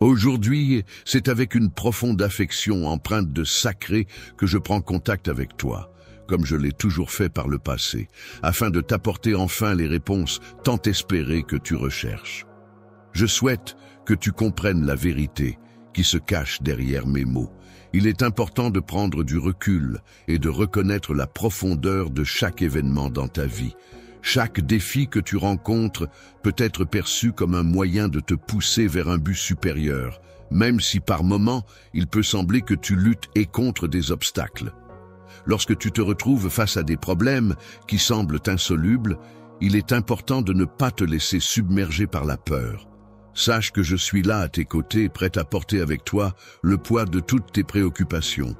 Aujourd'hui, c'est avec une profonde affection empreinte de sacré que je prends contact avec toi, comme je l'ai toujours fait par le passé, afin de t'apporter enfin les réponses tant espérées que tu recherches. Je souhaite que tu comprennes la vérité qui se cache derrière mes mots. Il est important de prendre du recul et de reconnaître la profondeur de chaque événement dans ta vie. Chaque défi que tu rencontres peut être perçu comme un moyen de te pousser vers un but supérieur, même si par moments il peut sembler que tu luttes et contre des obstacles. Lorsque tu te retrouves face à des problèmes qui semblent insolubles, il est important de ne pas te laisser submerger par la peur. Sache que je suis là à tes côtés, prêt à porter avec toi le poids de toutes tes préoccupations.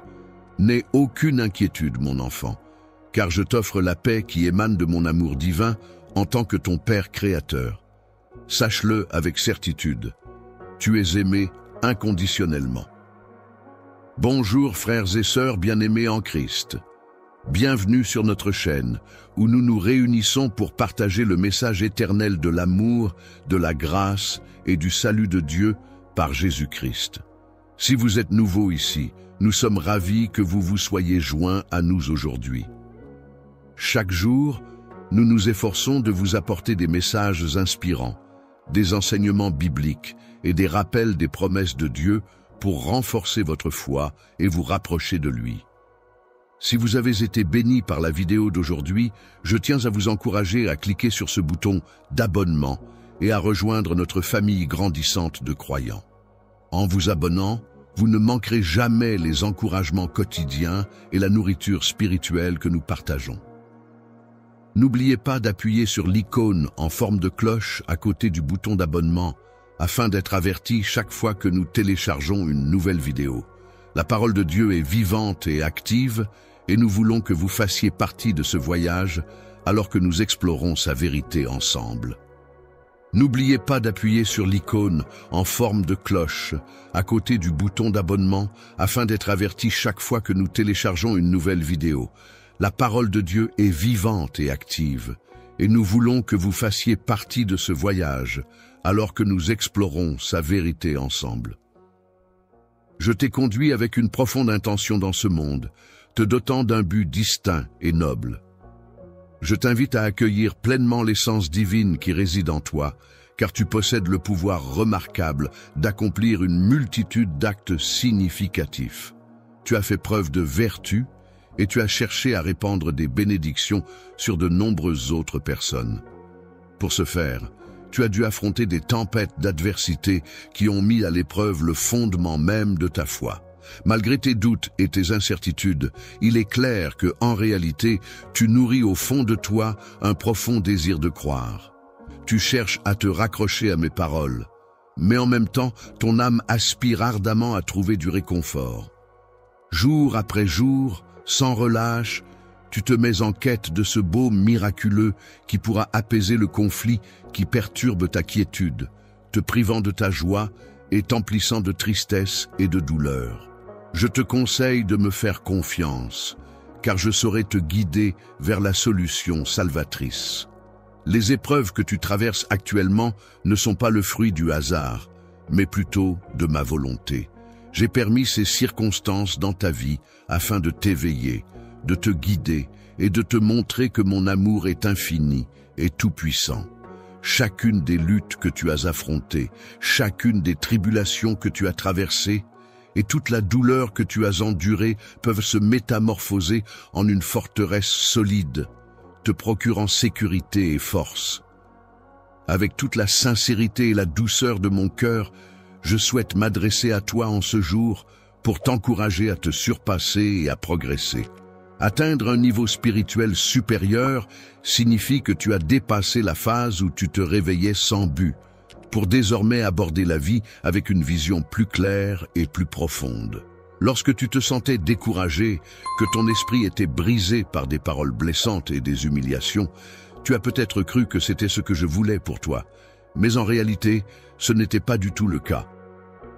N'aie aucune inquiétude, mon enfant, car je t'offre la paix qui émane de mon amour divin en tant que ton Père créateur. Sache-le avec certitude, tu es aimé inconditionnellement. Bonjour frères et sœurs bien-aimés en Christ. Bienvenue sur notre chaîne, où nous nous réunissons pour partager le message éternel de l'amour, de la grâce et du salut de Dieu par Jésus-Christ. Si vous êtes nouveau ici, nous sommes ravis que vous vous soyez joints à nous aujourd'hui. Chaque jour, nous nous efforçons de vous apporter des messages inspirants, des enseignements bibliques et des rappels des promesses de Dieu pour renforcer votre foi et vous rapprocher de lui. Si vous avez été béni par la vidéo d'aujourd'hui, je tiens à vous encourager à cliquer sur ce bouton d'abonnement et à rejoindre notre famille grandissante de croyants. En vous abonnant, vous ne manquerez jamais les encouragements quotidiens et la nourriture spirituelle que nous partageons. N'oubliez pas d'appuyer sur l'icône en forme de cloche à côté du bouton d'abonnement afin d'être averti chaque fois que nous téléchargeons une nouvelle vidéo. La parole de Dieu est vivante et active et nous voulons que vous fassiez partie de ce voyage alors que nous explorons sa vérité ensemble. N'oubliez pas d'appuyer sur l'icône en forme de cloche à côté du bouton d'abonnement afin d'être averti chaque fois que nous téléchargeons une nouvelle vidéo. La parole de Dieu est vivante et active et nous voulons que vous fassiez partie de ce voyage alors que nous explorons sa vérité ensemble. Je t'ai conduit avec une profonde intention dans ce monde, te dotant d'un but distinct et noble. Je t'invite à accueillir pleinement l'essence divine qui réside en toi, car tu possèdes le pouvoir remarquable d'accomplir une multitude d'actes significatifs. Tu as fait preuve de vertu et tu as cherché à répandre des bénédictions sur de nombreuses autres personnes. Pour ce faire, tu as dû affronter des tempêtes d'adversité qui ont mis à l'épreuve le fondement même de ta foi. Malgré tes doutes et tes incertitudes, il est clair que, en réalité, tu nourris au fond de toi un profond désir de croire. Tu cherches à te raccrocher à mes paroles, mais en même temps, ton âme aspire ardemment à trouver du réconfort. Jour après jour, sans relâche, tu te mets en quête de ce baume miraculeux qui pourra apaiser le conflit qui perturbe ta quiétude, te privant de ta joie et t'emplissant de tristesse et de douleur. Je te conseille de me faire confiance, car je saurai te guider vers la solution salvatrice. Les épreuves que tu traverses actuellement ne sont pas le fruit du hasard, mais plutôt de ma volonté. J'ai permis ces circonstances dans ta vie afin de t'éveiller, de te guider et de te montrer que mon amour est infini et tout-puissant. Chacune des luttes que tu as affrontées, chacune des tribulations que tu as traversées et toute la douleur que tu as endurée peuvent se métamorphoser en une forteresse solide, te procurant sécurité et force. Avec toute la sincérité et la douceur de mon cœur, je souhaite m'adresser à toi en ce jour pour t'encourager à te surpasser et à progresser. Atteindre un niveau spirituel supérieur signifie que tu as dépassé la phase où tu te réveillais sans but, pour désormais aborder la vie avec une vision plus claire et plus profonde. Lorsque tu te sentais découragé, que ton esprit était brisé par des paroles blessantes et des humiliations, tu as peut-être cru que c'était ce que je voulais pour toi, mais en réalité, ce n'était pas du tout le cas.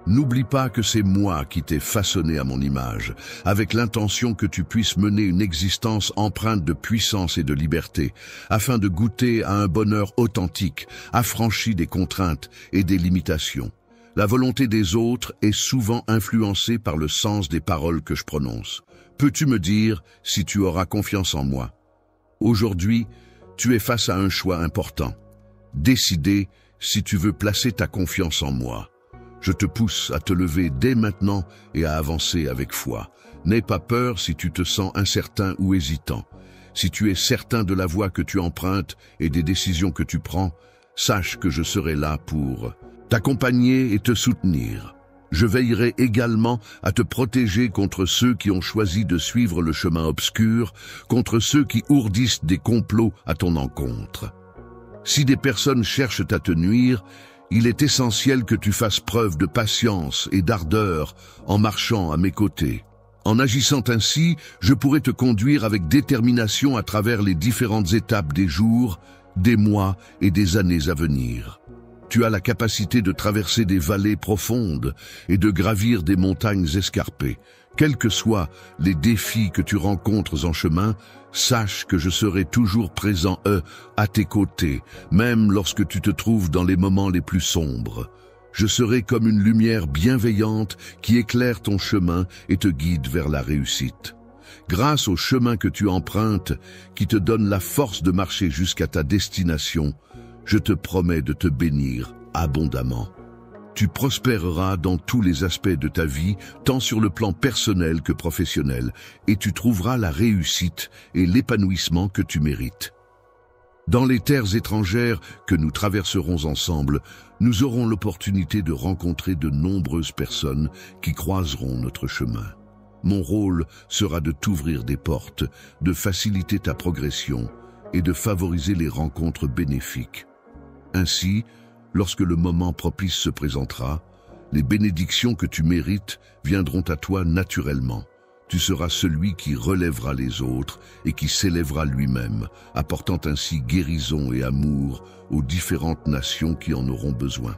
N'oublie pas que c'est moi qui t'ai façonné à mon image, avec l'intention que tu puisses mener une existence empreinte de puissance et de liberté, afin de goûter à un bonheur authentique, affranchi des contraintes et des limitations. La volonté des autres est souvent influencée par le sens des paroles que je prononce. Peux-tu me dire si tu auras confiance en moi? Aujourd'hui, tu es face à un choix important. Décider si tu veux placer ta confiance en moi. Je te pousse à te lever dès maintenant et à avancer avec foi. N'aie pas peur si tu te sens incertain ou hésitant. Si tu es certain de la voie que tu empruntes et des décisions que tu prends, sache que je serai là pour t'accompagner et te soutenir. Je veillerai également à te protéger contre ceux qui ont choisi de suivre le chemin obscur, contre ceux qui ourdissent des complots à ton encontre. Si des personnes cherchent à te nuire, il est essentiel que tu fasses preuve de patience et d'ardeur en marchant à mes côtés. En agissant ainsi, je pourrai te conduire avec détermination à travers les différentes étapes des jours, des mois et des années à venir. Tu as la capacité de traverser des vallées profondes et de gravir des montagnes escarpées. Quels que soient les défis que tu rencontres en chemin, sache que je serai toujours présent à tes côtés, même lorsque tu te trouves dans les moments les plus sombres. Je serai comme une lumière bienveillante qui éclaire ton chemin et te guide vers la réussite. Grâce au chemin que tu empruntes, qui te donne la force de marcher jusqu'à ta destination, je te promets de te bénir abondamment. Tu prospéreras dans tous les aspects de ta vie, tant sur le plan personnel que professionnel, et tu trouveras la réussite et l'épanouissement que tu mérites. Dans les terres étrangères que nous traverserons ensemble, nous aurons l'opportunité de rencontrer de nombreuses personnes qui croiseront notre chemin. Mon rôle sera de t'ouvrir des portes, de faciliter ta progression et de favoriser les rencontres bénéfiques. Ainsi, lorsque le moment propice se présentera, les bénédictions que tu mérites viendront à toi naturellement. Tu seras celui qui relèvera les autres et qui s'élèvera lui-même, apportant ainsi guérison et amour aux différentes nations qui en auront besoin.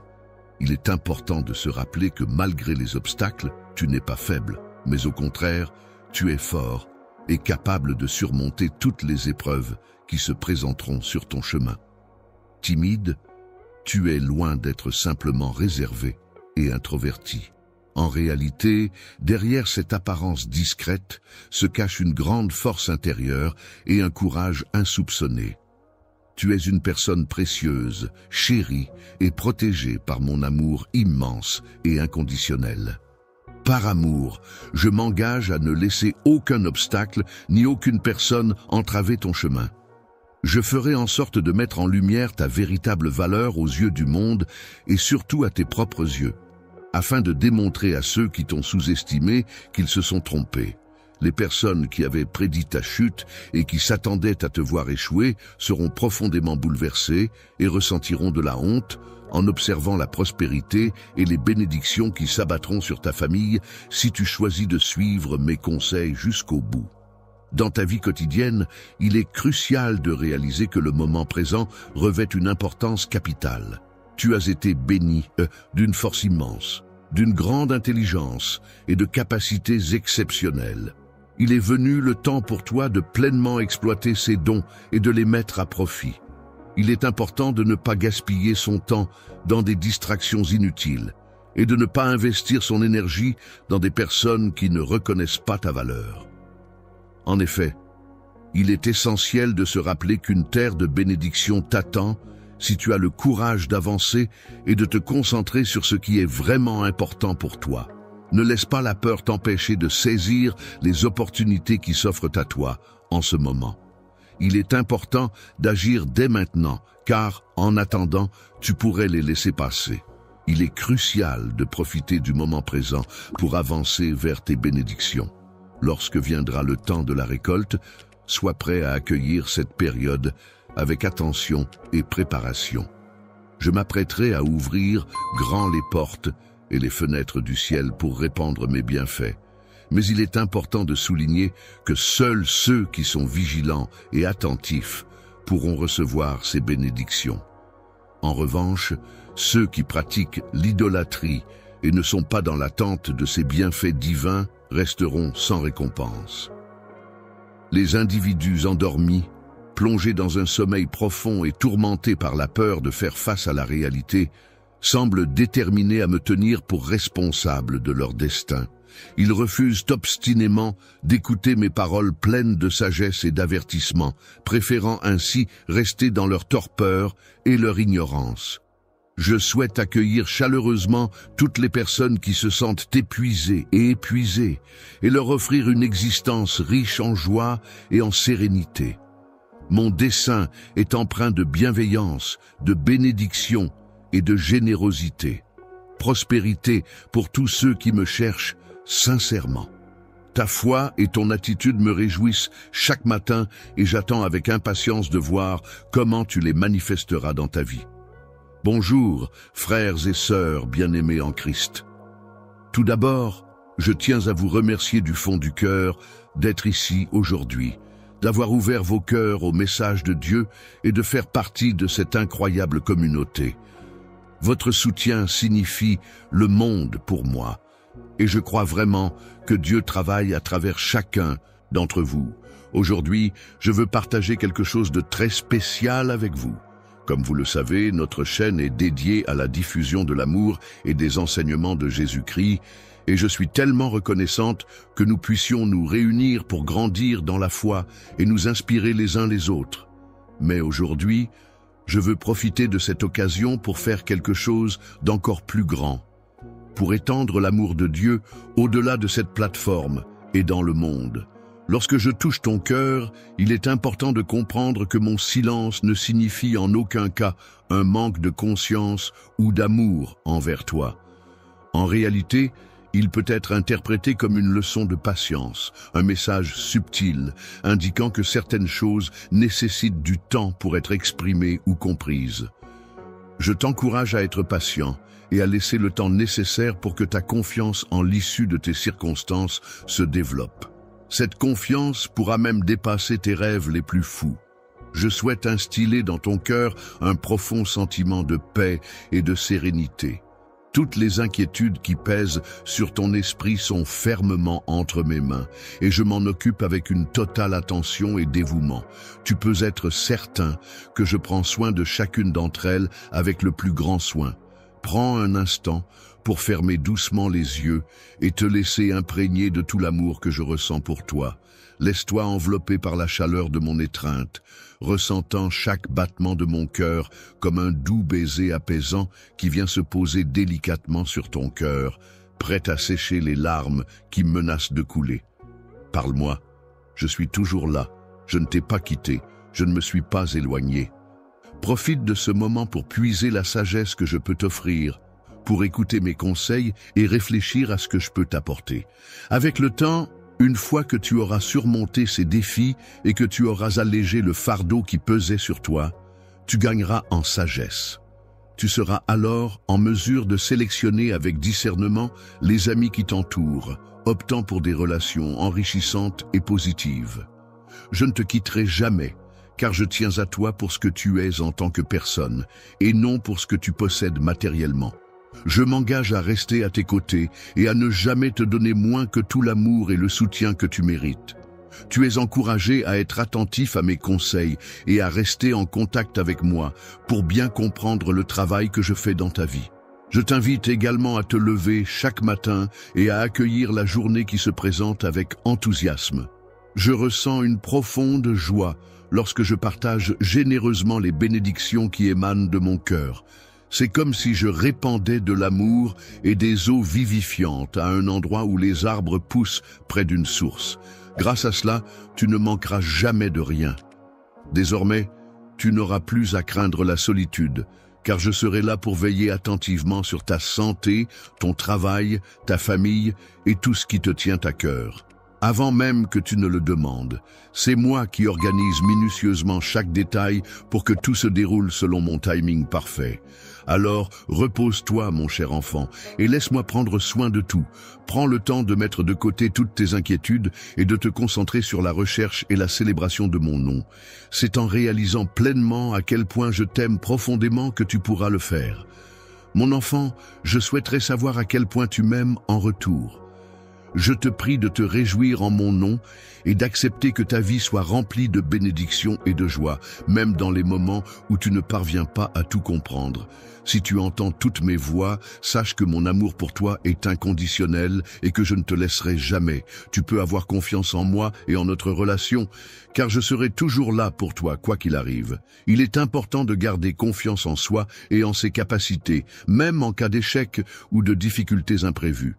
Il est important de se rappeler que malgré les obstacles, tu n'es pas faible, mais au contraire, tu es fort et capable de surmonter toutes les épreuves qui se présenteront sur ton chemin. Timide, tu es loin d'être simplement réservé et introverti. En réalité, derrière cette apparence discrète se cache une grande force intérieure et un courage insoupçonné. Tu es une personne précieuse, chérie et protégée par mon amour immense et inconditionnel. Par amour, je m'engage à ne laisser aucun obstacle ni aucune personne entraver ton chemin. Je ferai en sorte de mettre en lumière ta véritable valeur aux yeux du monde et surtout à tes propres yeux, afin de démontrer à ceux qui t'ont sous-estimé qu'ils se sont trompés. Les personnes qui avaient prédit ta chute et qui s'attendaient à te voir échouer seront profondément bouleversées et ressentiront de la honte en observant la prospérité et les bénédictions qui s'abattront sur ta famille si tu choisis de suivre mes conseils jusqu'au bout. Dans ta vie quotidienne, il est crucial de réaliser que le moment présent revêt une importance capitale. Tu as été béni d'une force immense, d'une grande intelligence et de capacités exceptionnelles. Il est venu le temps pour toi de pleinement exploiter ces dons et de les mettre à profit. Il est important de ne pas gaspiller son temps dans des distractions inutiles et de ne pas investir son énergie dans des personnes qui ne reconnaissent pas ta valeur. En effet, il est essentiel de se rappeler qu'une terre de bénédiction t'attend si tu as le courage d'avancer et de te concentrer sur ce qui est vraiment important pour toi. Ne laisse pas la peur t'empêcher de saisir les opportunités qui s'offrent à toi en ce moment. Il est important d'agir dès maintenant, car, en attendant, tu pourrais les laisser passer. Il est crucial de profiter du moment présent pour avancer vers tes bénédictions. Lorsque viendra le temps de la récolte, sois prêt à accueillir cette période avec attention et préparation. Je m'apprêterai à ouvrir grand les portes et les fenêtres du ciel pour répandre mes bienfaits. Mais il est important de souligner que seuls ceux qui sont vigilants et attentifs pourront recevoir ces bénédictions. En revanche, ceux qui pratiquent l'idolâtrie et ne sont pas dans l'attente de ces bienfaits divins resteront sans récompense. Les individus endormis, plongés dans un sommeil profond et tourmentés par la peur de faire face à la réalité, semblent déterminés à me tenir pour responsable de leur destin. Ils refusent obstinément d'écouter mes paroles pleines de sagesse et d'avertissement, préférant ainsi rester dans leur torpeur et leur ignorance. Je souhaite accueillir chaleureusement toutes les personnes qui se sentent épuisées et épuisées et leur offrir une existence riche en joie et en sérénité. Mon dessein est empreint de bienveillance, de bénédiction et de générosité. Prospérité pour tous ceux qui me cherchent sincèrement. Ta foi et ton attitude me réjouissent chaque matin et j'attends avec impatience de voir comment tu les manifesteras dans ta vie. Bonjour, frères et sœurs bien-aimés en Christ. Tout d'abord, je tiens à vous remercier du fond du cœur d'être ici aujourd'hui, d'avoir ouvert vos cœurs au message de Dieu et de faire partie de cette incroyable communauté. Votre soutien signifie le monde pour moi, et je crois vraiment que Dieu travaille à travers chacun d'entre vous. Aujourd'hui, je veux partager quelque chose de très spécial avec vous. Comme vous le savez, notre chaîne est dédiée à la diffusion de l'amour et des enseignements de Jésus-Christ, et je suis tellement reconnaissante que nous puissions nous réunir pour grandir dans la foi et nous inspirer les uns les autres. Mais aujourd'hui, je veux profiter de cette occasion pour faire quelque chose d'encore plus grand, pour étendre l'amour de Dieu au-delà de cette plateforme et dans le monde. Lorsque je touche ton cœur, il est important de comprendre que mon silence ne signifie en aucun cas un manque de conscience ou d'amour envers toi. En réalité, il peut être interprété comme une leçon de patience, un message subtil, indiquant que certaines choses nécessitent du temps pour être exprimées ou comprises. Je t'encourage à être patient et à laisser le temps nécessaire pour que ta confiance en l'issue de tes circonstances se développe. Cette confiance pourra même dépasser tes rêves les plus fous. Je souhaite instiller dans ton cœur un profond sentiment de paix et de sérénité. Toutes les inquiétudes qui pèsent sur ton esprit sont fermement entre mes mains, et je m'en occupe avec une totale attention et dévouement. Tu peux être certain que je prends soin de chacune d'entre elles avec le plus grand soin. Prends un instant pour fermer doucement les yeux et te laisser imprégner de tout l'amour que je ressens pour toi. Laisse-toi envelopper par la chaleur de mon étreinte, ressentant chaque battement de mon cœur comme un doux baiser apaisant qui vient se poser délicatement sur ton cœur, prêt à sécher les larmes qui menacent de couler. Parle-moi, je suis toujours là, je ne t'ai pas quitté, je ne me suis pas éloigné. Profite de ce moment pour puiser la sagesse que je peux t'offrir, pour écouter mes conseils et réfléchir à ce que je peux t'apporter. Avec le temps, une fois que tu auras surmonté ces défis et que tu auras allégé le fardeau qui pesait sur toi, tu gagneras en sagesse. Tu seras alors en mesure de sélectionner avec discernement les amis qui t'entourent, optant pour des relations enrichissantes et positives. Je ne te quitterai jamais, car je tiens à toi pour ce que tu es en tant que personne, et non pour ce que tu possèdes matériellement. Je m'engage à rester à tes côtés et à ne jamais te donner moins que tout l'amour et le soutien que tu mérites. Tu es encouragé à être attentif à mes conseils et à rester en contact avec moi pour bien comprendre le travail que je fais dans ta vie. Je t'invite également à te lever chaque matin et à accueillir la journée qui se présente avec enthousiasme. Je ressens une profonde joie lorsque je partage généreusement les bénédictions qui émanent de mon cœur. C'est comme si je répandais de l'amour et des eaux vivifiantes à un endroit où les arbres poussent près d'une source. Grâce à cela, tu ne manqueras jamais de rien. Désormais, tu n'auras plus à craindre la solitude, car je serai là pour veiller attentivement sur ta santé, ton travail, ta famille et tout ce qui te tient à cœur. Avant même que tu ne le demandes, c'est moi qui organise minutieusement chaque détail pour que tout se déroule selon mon timing parfait. Alors, repose-toi, mon cher enfant, et laisse-moi prendre soin de tout. Prends le temps de mettre de côté toutes tes inquiétudes et de te concentrer sur la recherche et la célébration de mon nom. C'est en réalisant pleinement à quel point je t'aime profondément que tu pourras le faire. Mon enfant, je souhaiterais savoir à quel point tu m'aimes en retour. Je te prie de te réjouir en mon nom et d'accepter que ta vie soit remplie de bénédictions et de joie, même dans les moments où tu ne parviens pas à tout comprendre. Si tu entends toutes mes voix, sache que mon amour pour toi est inconditionnel et que je ne te laisserai jamais. Tu peux avoir confiance en moi et en notre relation, car je serai toujours là pour toi, quoi qu'il arrive. Il est important de garder confiance en soi et en ses capacités, même en cas d'échec ou de difficultés imprévues.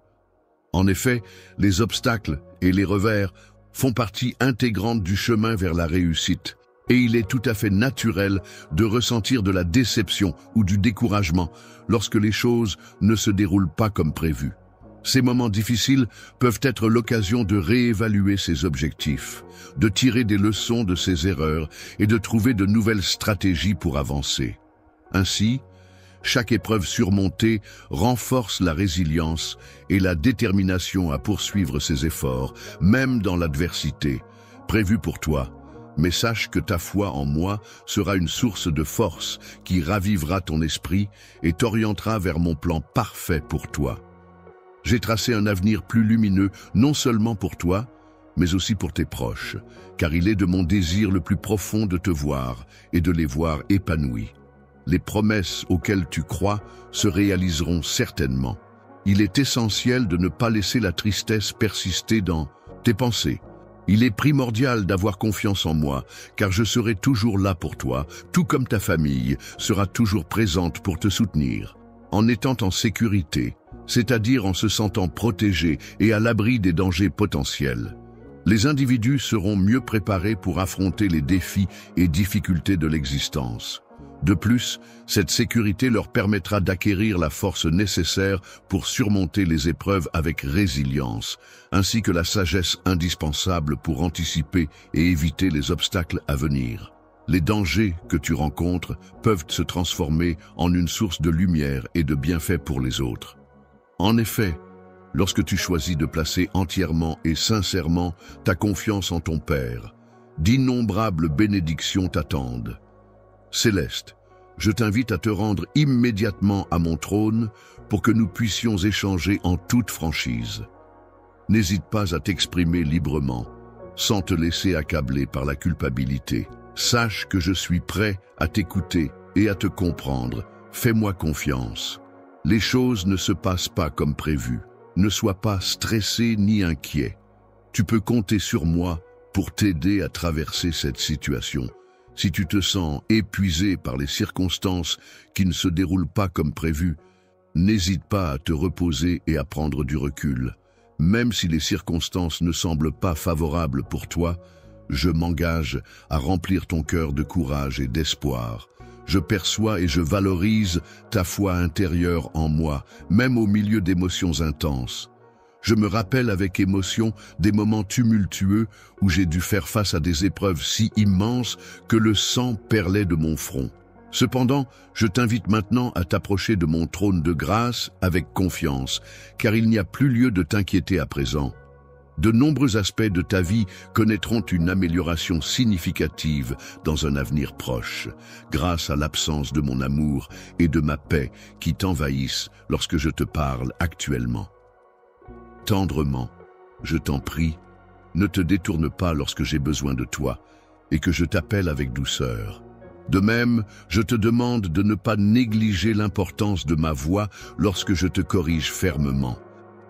En effet, les obstacles et les revers font partie intégrante du chemin vers la réussite. Et il est tout à fait naturel de ressentir de la déception ou du découragement lorsque les choses ne se déroulent pas comme prévu. Ces moments difficiles peuvent être l'occasion de réévaluer ses objectifs, de tirer des leçons de ses erreurs et de trouver de nouvelles stratégies pour avancer. Ainsi, chaque épreuve surmontée renforce la résilience et la détermination à poursuivre ses efforts, même dans l'adversité. Prévue pour toi. Mais sache que ta foi en moi sera une source de force qui ravivera ton esprit et t'orientera vers mon plan parfait pour toi. J'ai tracé un avenir plus lumineux, non seulement pour toi, mais aussi pour tes proches, car il est de mon désir le plus profond de te voir et de les voir épanouis. Les promesses auxquelles tu crois se réaliseront certainement. Il est essentiel de ne pas laisser la tristesse persister dans tes pensées. Il est primordial d'avoir confiance en moi, car je serai toujours là pour toi, tout comme ta famille sera toujours présente pour te soutenir. En étant en sécurité, c'est-à-dire en se sentant protégé et à l'abri des dangers potentiels, les individus seront mieux préparés pour affronter les défis et difficultés de l'existence. De plus, cette sécurité leur permettra d'acquérir la force nécessaire pour surmonter les épreuves avec résilience, ainsi que la sagesse indispensable pour anticiper et éviter les obstacles à venir. Les dangers que tu rencontres peuvent se transformer en une source de lumière et de bienfaits pour les autres. En effet, lorsque tu choisis de placer entièrement et sincèrement ta confiance en ton Père, d'innombrables bénédictions t'attendent. Céleste, je t'invite à te rendre immédiatement à mon trône pour que nous puissions échanger en toute franchise. N'hésite pas à t'exprimer librement, sans te laisser accabler par la culpabilité. Sache que je suis prêt à t'écouter et à te comprendre. Fais-moi confiance. Les choses ne se passent pas comme prévu. Ne sois pas stressé ni inquiet. Tu peux compter sur moi pour t'aider à traverser cette situation. Si tu te sens épuisé par les circonstances qui ne se déroulent pas comme prévu, n'hésite pas à te reposer et à prendre du recul. Même si les circonstances ne semblent pas favorables pour toi, je m'engage à remplir ton cœur de courage et d'espoir. Je perçois et je valorise ta foi intérieure en moi, même au milieu d'émotions intenses. Je me rappelle avec émotion des moments tumultueux où j'ai dû faire face à des épreuves si immenses que le sang perlait de mon front. Cependant, je t'invite maintenant à t'approcher de mon trône de grâce avec confiance, car il n'y a plus lieu de t'inquiéter à présent. De nombreux aspects de ta vie connaîtront une amélioration significative dans un avenir proche, grâce à l'absence de mon amour et de ma paix qui t'envahissent lorsque je te parle actuellement. Tendrement, je t'en prie, ne te détourne pas lorsque j'ai besoin de toi et que je t'appelle avec douceur. De même, je te demande de ne pas négliger l'importance de ma voix lorsque je te corrige fermement,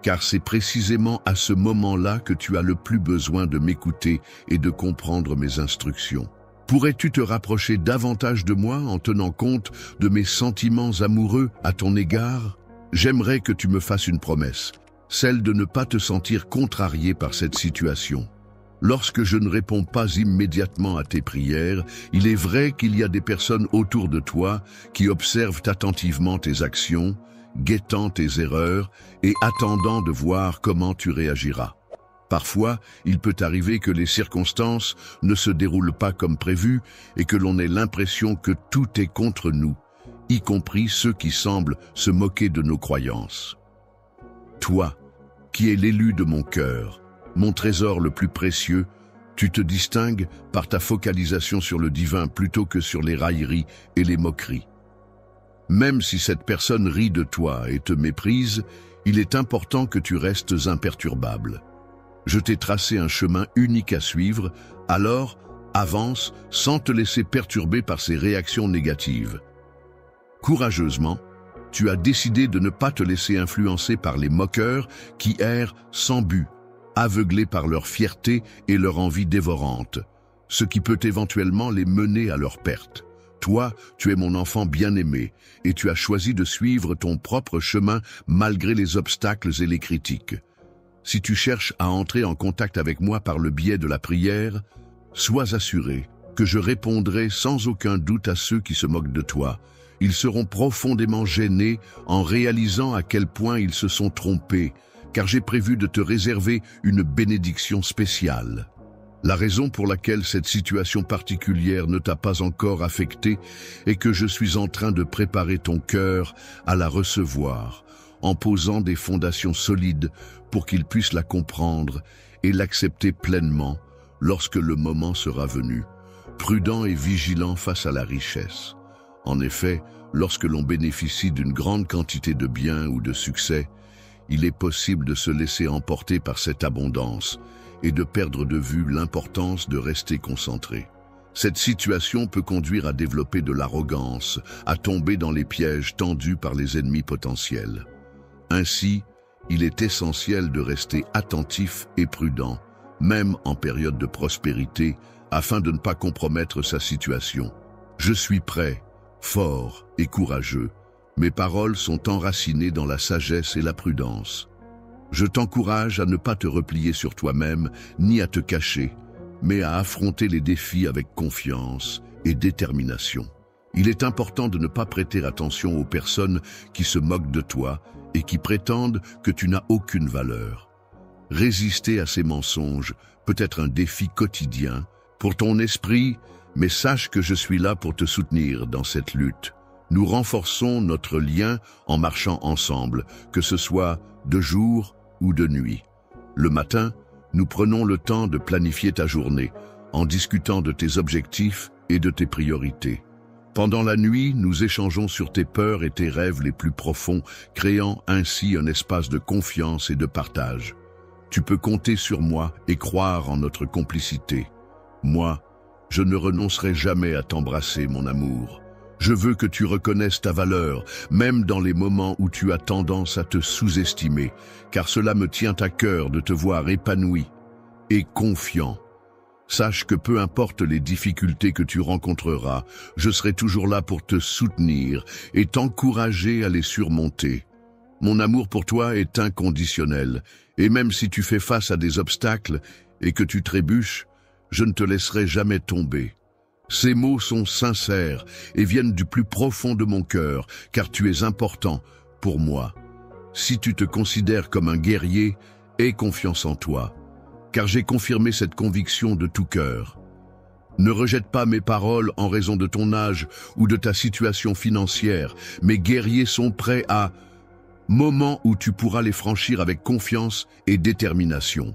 car c'est précisément à ce moment-là que tu as le plus besoin de m'écouter et de comprendre mes instructions. Pourrais-tu te rapprocher davantage de moi en tenant compte de mes sentiments amoureux à ton égard? J'aimerais que tu me fasses une promesse, celle de ne pas te sentir contrarié par cette situation. Lorsque je ne réponds pas immédiatement à tes prières, il est vrai qu'il y a des personnes autour de toi qui observent attentivement tes actions, guettant tes erreurs et attendant de voir comment tu réagiras. Parfois, il peut arriver que les circonstances ne se déroulent pas comme prévu et que l'on ait l'impression que tout est contre nous, y compris ceux qui semblent se moquer de nos croyances. Toi, qui es l'élu de mon cœur, mon trésor le plus précieux, tu te distingues par ta focalisation sur le divin plutôt que sur les railleries et les moqueries. Même si cette personne rit de toi et te méprise, Il est important que tu restes imperturbable. Je t'ai tracé un chemin unique à suivre, alors avance sans te laisser perturber par ces réactions négatives. Courageusement, tu as décidé de ne pas te laisser influencer par les moqueurs qui errent sans but, aveuglés par leur fierté et leur envie dévorante, ce qui peut éventuellement les mener à leur perte. Toi, tu es mon enfant bien-aimé, et tu as choisi de suivre ton propre chemin malgré les obstacles et les critiques. Si tu cherches à entrer en contact avec moi par le biais de la prière, sois assuré que je répondrai sans aucun doute à ceux qui se moquent de toi. Ils seront profondément gênés en réalisant à quel point ils se sont trompés, car j'ai prévu de te réserver une bénédiction spéciale. La raison pour laquelle cette situation particulière ne t'a pas encore affecté est que je suis en train de préparer ton cœur à la recevoir, en posant des fondations solides pour qu'il puisse la comprendre et l'accepter pleinement lorsque le moment sera venu, prudent et vigilant face à la richesse. En effet, lorsque l'on bénéficie d'une grande quantité de biens ou de succès, il est possible de se laisser emporter par cette abondance et de perdre de vue l'importance de rester concentré. Cette situation peut conduire à développer de l'arrogance, à tomber dans les pièges tendus par les ennemis potentiels. Ainsi, il est essentiel de rester attentif et prudent, même en période de prospérité, afin de ne pas compromettre sa situation. Je suis prêt, fort et courageux. Mes paroles sont enracinées dans la sagesse et la prudence. Je t'encourage à ne pas te replier sur toi-même, ni à te cacher, mais à affronter les défis avec confiance et détermination. Il est important de ne pas prêter attention aux personnes qui se moquent de toi et qui prétendent que tu n'as aucune valeur. Résister à ces mensonges peut être un défi quotidien pour ton esprit, mais sache que je suis là pour te soutenir dans cette lutte. Nous renforçons notre lien en marchant ensemble, que ce soit de jour ou de nuit. Le matin, nous prenons le temps de planifier ta journée, en discutant de tes objectifs et de tes priorités. Pendant la nuit, nous échangeons sur tes peurs et tes rêves les plus profonds, créant ainsi un espace de confiance et de partage. Tu peux compter sur moi et croire en notre complicité. Moi, je ne renoncerai jamais à t'embrasser, mon amour. Je veux que tu reconnaisses ta valeur, même dans les moments où tu as tendance à te sous-estimer, car cela me tient à cœur de te voir épanoui et confiant. Sache que peu importe les difficultés que tu rencontreras, je serai toujours là pour te soutenir et t'encourager à les surmonter. Mon amour pour toi est inconditionnel, et même si tu fais face à des obstacles et que tu trébuches, je ne te laisserai jamais tomber. Ces mots sont sincères et viennent du plus profond de mon cœur, car tu es important pour moi. Si tu te considères comme un guerrier, aie confiance en toi, car j'ai confirmé cette conviction de tout cœur. Ne rejette pas mes paroles en raison de ton âge ou de ta situation financière. Mes guerriers sont prêts à moment où tu pourras les franchir avec confiance et détermination.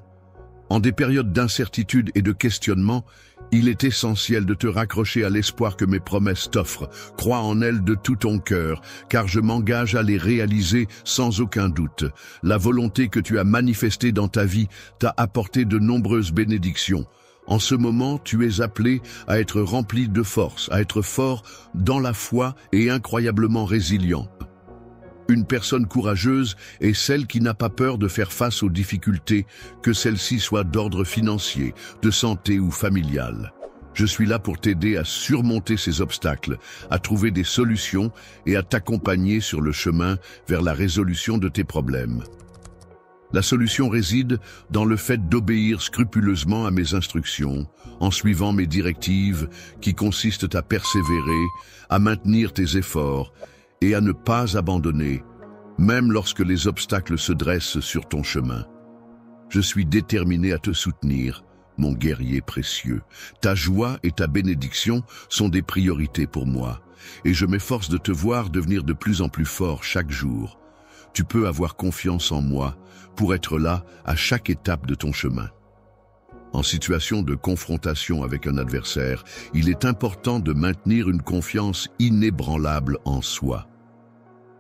En des périodes d'incertitude et de questionnement, il est essentiel de te raccrocher à l'espoir que mes promesses t'offrent. Crois en elles de tout ton cœur, car je m'engage à les réaliser sans aucun doute. La volonté que tu as manifestée dans ta vie t'a apporté de nombreuses bénédictions. En ce moment, tu es appelé à être rempli de force, à être fort dans la foi et incroyablement résilient. Une personne courageuse est celle qui n'a pas peur de faire face aux difficultés, que celles-ci soient d'ordre financier, de santé ou familial. Je suis là pour t'aider à surmonter ces obstacles, à trouver des solutions et à t'accompagner sur le chemin vers la résolution de tes problèmes. La solution réside dans le fait d'obéir scrupuleusement à mes instructions, en suivant mes directives qui consistent à persévérer, à maintenir tes efforts et à ne pas abandonner, même lorsque les obstacles se dressent sur ton chemin. Je suis déterminé à te soutenir, mon guerrier précieux. Ta joie et ta bénédiction sont des priorités pour moi, et je m'efforce de te voir devenir de plus en plus fort chaque jour. Tu peux avoir confiance en moi pour être là à chaque étape de ton chemin. En situation de confrontation avec un adversaire, il est important de maintenir une confiance inébranlable en soi.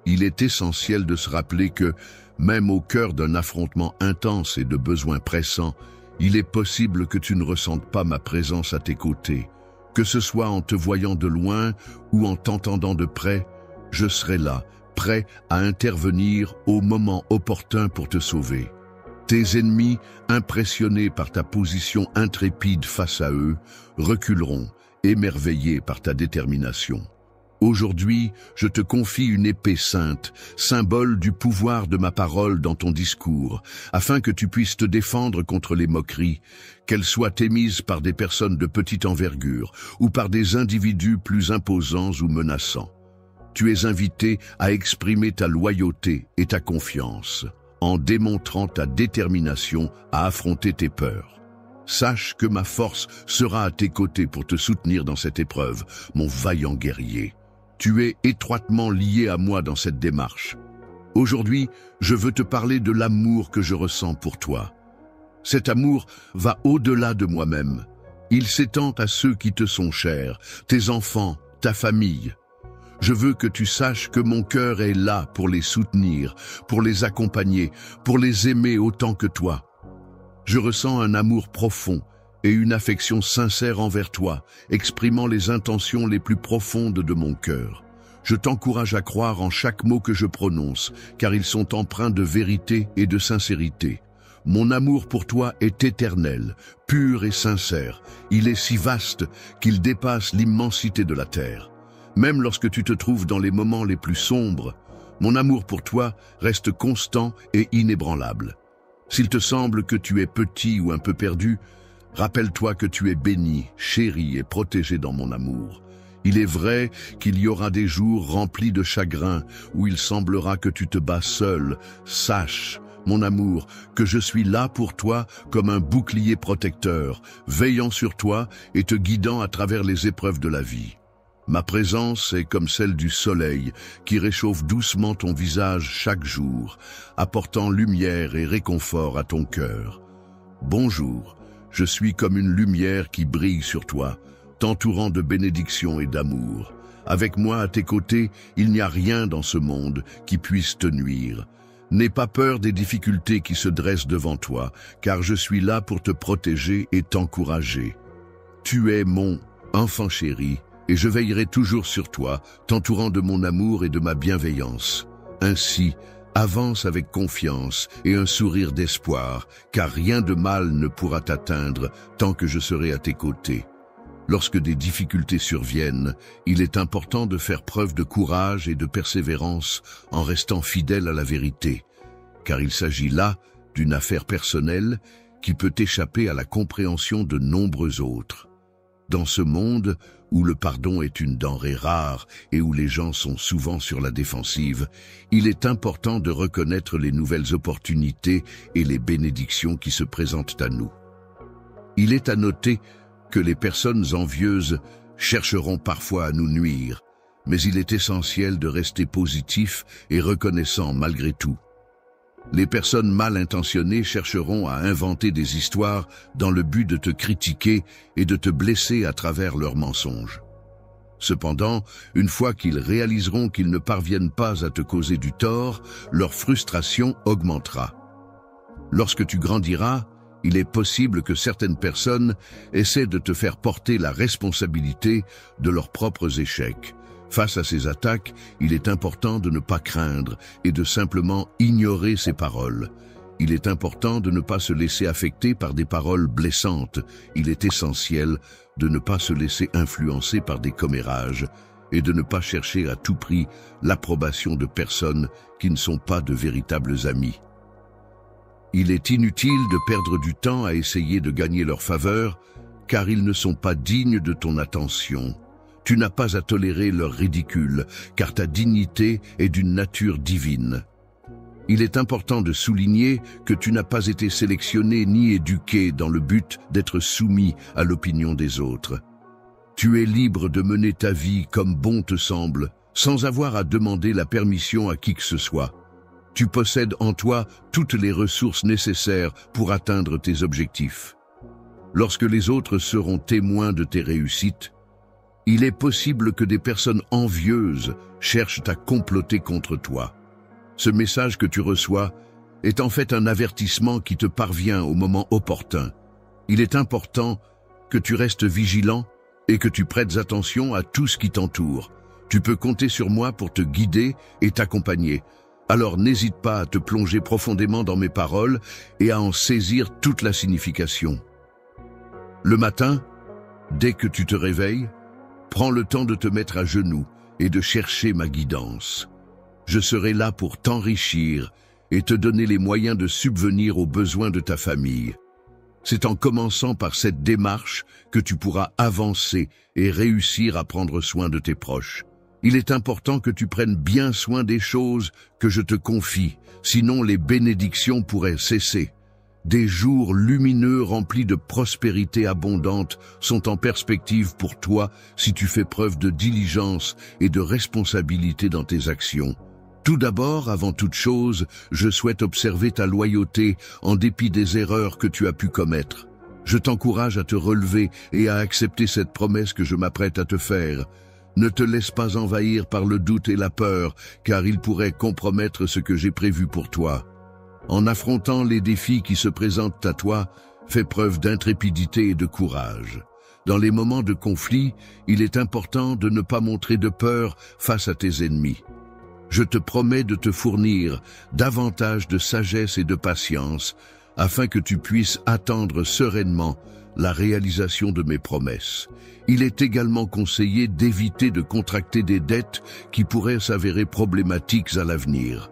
Il est essentiel de se rappeler que, même au cœur d'un affrontement intense et de besoins pressants, il est possible que tu ne ressentes pas ma présence à tes côtés. Que ce soit en te voyant de loin ou en t'entendant de près, je serai là, prêt à intervenir au moment opportun pour te sauver. Tes ennemis, impressionnés par ta position intrépide face à eux, reculeront, émerveillés par ta détermination. Aujourd'hui, je te confie une épée sainte, symbole du pouvoir de ma parole dans ton discours, afin que tu puisses te défendre contre les moqueries, qu'elles soient émises par des personnes de petite envergure ou par des individus plus imposants ou menaçants. Tu es invité à exprimer ta loyauté et ta confiance, en démontrant ta détermination à affronter tes peurs. Sache que ma force sera à tes côtés pour te soutenir dans cette épreuve, mon vaillant guerrier. Tu es étroitement lié à moi dans cette démarche. Aujourd'hui, je veux te parler de l'amour que je ressens pour toi. Cet amour va au-delà de moi-même. Il s'étend à ceux qui te sont chers, tes enfants, ta famille. Je veux que tu saches que mon cœur est là pour les soutenir, pour les accompagner, pour les aimer autant que toi. Je ressens un amour profond et une affection sincère envers toi, exprimant les intentions les plus profondes de mon cœur. Je t'encourage à croire en chaque mot que je prononce, car ils sont empreints de vérité et de sincérité. Mon amour pour toi est éternel, pur et sincère. Il est si vaste qu'il dépasse l'immensité de la terre. Même lorsque tu te trouves dans les moments les plus sombres, mon amour pour toi reste constant et inébranlable. S'il te semble que tu es petit ou un peu perdu, rappelle-toi que tu es béni, chéri et protégé dans mon amour. Il est vrai qu'il y aura des jours remplis de chagrin où il semblera que tu te bats seul. Sache, mon amour, que je suis là pour toi comme un bouclier protecteur, veillant sur toi et te guidant à travers les épreuves de la vie. Ma présence est comme celle du soleil qui réchauffe doucement ton visage chaque jour, apportant lumière et réconfort à ton cœur. Bonjour, je suis comme une lumière qui brille sur toi, t'entourant de bénédictions et d'amour. Avec moi à tes côtés, il n'y a rien dans ce monde qui puisse te nuire. N'aie pas peur des difficultés qui se dressent devant toi, car je suis là pour te protéger et t'encourager. Tu es mon enfant chéri, et je veillerai toujours sur toi, t'entourant de mon amour et de ma bienveillance. Ainsi, avance avec confiance et un sourire d'espoir, car rien de mal ne pourra t'atteindre tant que je serai à tes côtés. Lorsque des difficultés surviennent, il est important de faire preuve de courage et de persévérance en restant fidèle à la vérité, car il s'agit là d'une affaire personnelle qui peut échapper à la compréhension de nombreux autres. Dans ce monde où le pardon est une denrée rare et où les gens sont souvent sur la défensive, il est important de reconnaître les nouvelles opportunités et les bénédictions qui se présentent à nous. Il est à noter que les personnes envieuses chercheront parfois à nous nuire, mais il est essentiel de rester positif et reconnaissant malgré tout. Les personnes mal intentionnées chercheront à inventer des histoires dans le but de te critiquer et de te blesser à travers leurs mensonges. Cependant, une fois qu'ils réaliseront qu'ils ne parviennent pas à te causer du tort, leur frustration augmentera. Lorsque tu grandiras, il est possible que certaines personnes essaient de te faire porter la responsabilité de leurs propres échecs. Face à ces attaques, il est important de ne pas craindre et de simplement ignorer ces paroles. Il est important de ne pas se laisser affecter par des paroles blessantes. Il est essentiel de ne pas se laisser influencer par des commérages et de ne pas chercher à tout prix l'approbation de personnes qui ne sont pas de véritables amis. Il est inutile de perdre du temps à essayer de gagner leur faveur, car ils ne sont pas dignes de ton attention. Tu n'as pas à tolérer leur ridicule, car ta dignité est d'une nature divine. Il est important de souligner que tu n'as pas été sélectionné ni éduqué dans le but d'être soumis à l'opinion des autres. Tu es libre de mener ta vie comme bon te semble, sans avoir à demander la permission à qui que ce soit. Tu possèdes en toi toutes les ressources nécessaires pour atteindre tes objectifs. Lorsque les autres seront témoins de tes réussites, Il est possible que des personnes envieuses cherchent à comploter contre toi. Ce message que tu reçois est en fait un avertissement qui te parvient au moment opportun. Il est important que tu restes vigilant et que tu prêtes attention à tout ce qui t'entoure. Tu peux compter sur moi pour te guider et t'accompagner. Alors n'hésite pas à te plonger profondément dans mes paroles et à en saisir toute la signification. Le matin, dès que tu te réveilles, prends le temps de te mettre à genoux et de chercher ma guidance. Je serai là pour t'enrichir et te donner les moyens de subvenir aux besoins de ta famille. C'est en commençant par cette démarche que tu pourras avancer et réussir à prendre soin de tes proches. Il est important que tu prennes bien soin des choses que je te confie, sinon les bénédictions pourraient cesser. Des jours lumineux remplis de prospérité abondante sont en perspective pour toi si tu fais preuve de diligence et de responsabilité dans tes actions. Tout d'abord, avant toute chose, je souhaite observer ta loyauté en dépit des erreurs que tu as pu commettre. Je t'encourage à te relever et à accepter cette promesse que je m'apprête à te faire. Ne te laisse pas envahir par le doute et la peur, car ils pourraient compromettre ce que j'ai prévu pour toi. En affrontant les défis qui se présentent à toi, fais preuve d'intrépidité et de courage. Dans les moments de conflit, il est important de ne pas montrer de peur face à tes ennemis. Je te promets de te fournir davantage de sagesse et de patience, afin que tu puisses attendre sereinement la réalisation de mes promesses. Il est également conseillé d'éviter de contracter des dettes qui pourraient s'avérer problématiques à l'avenir.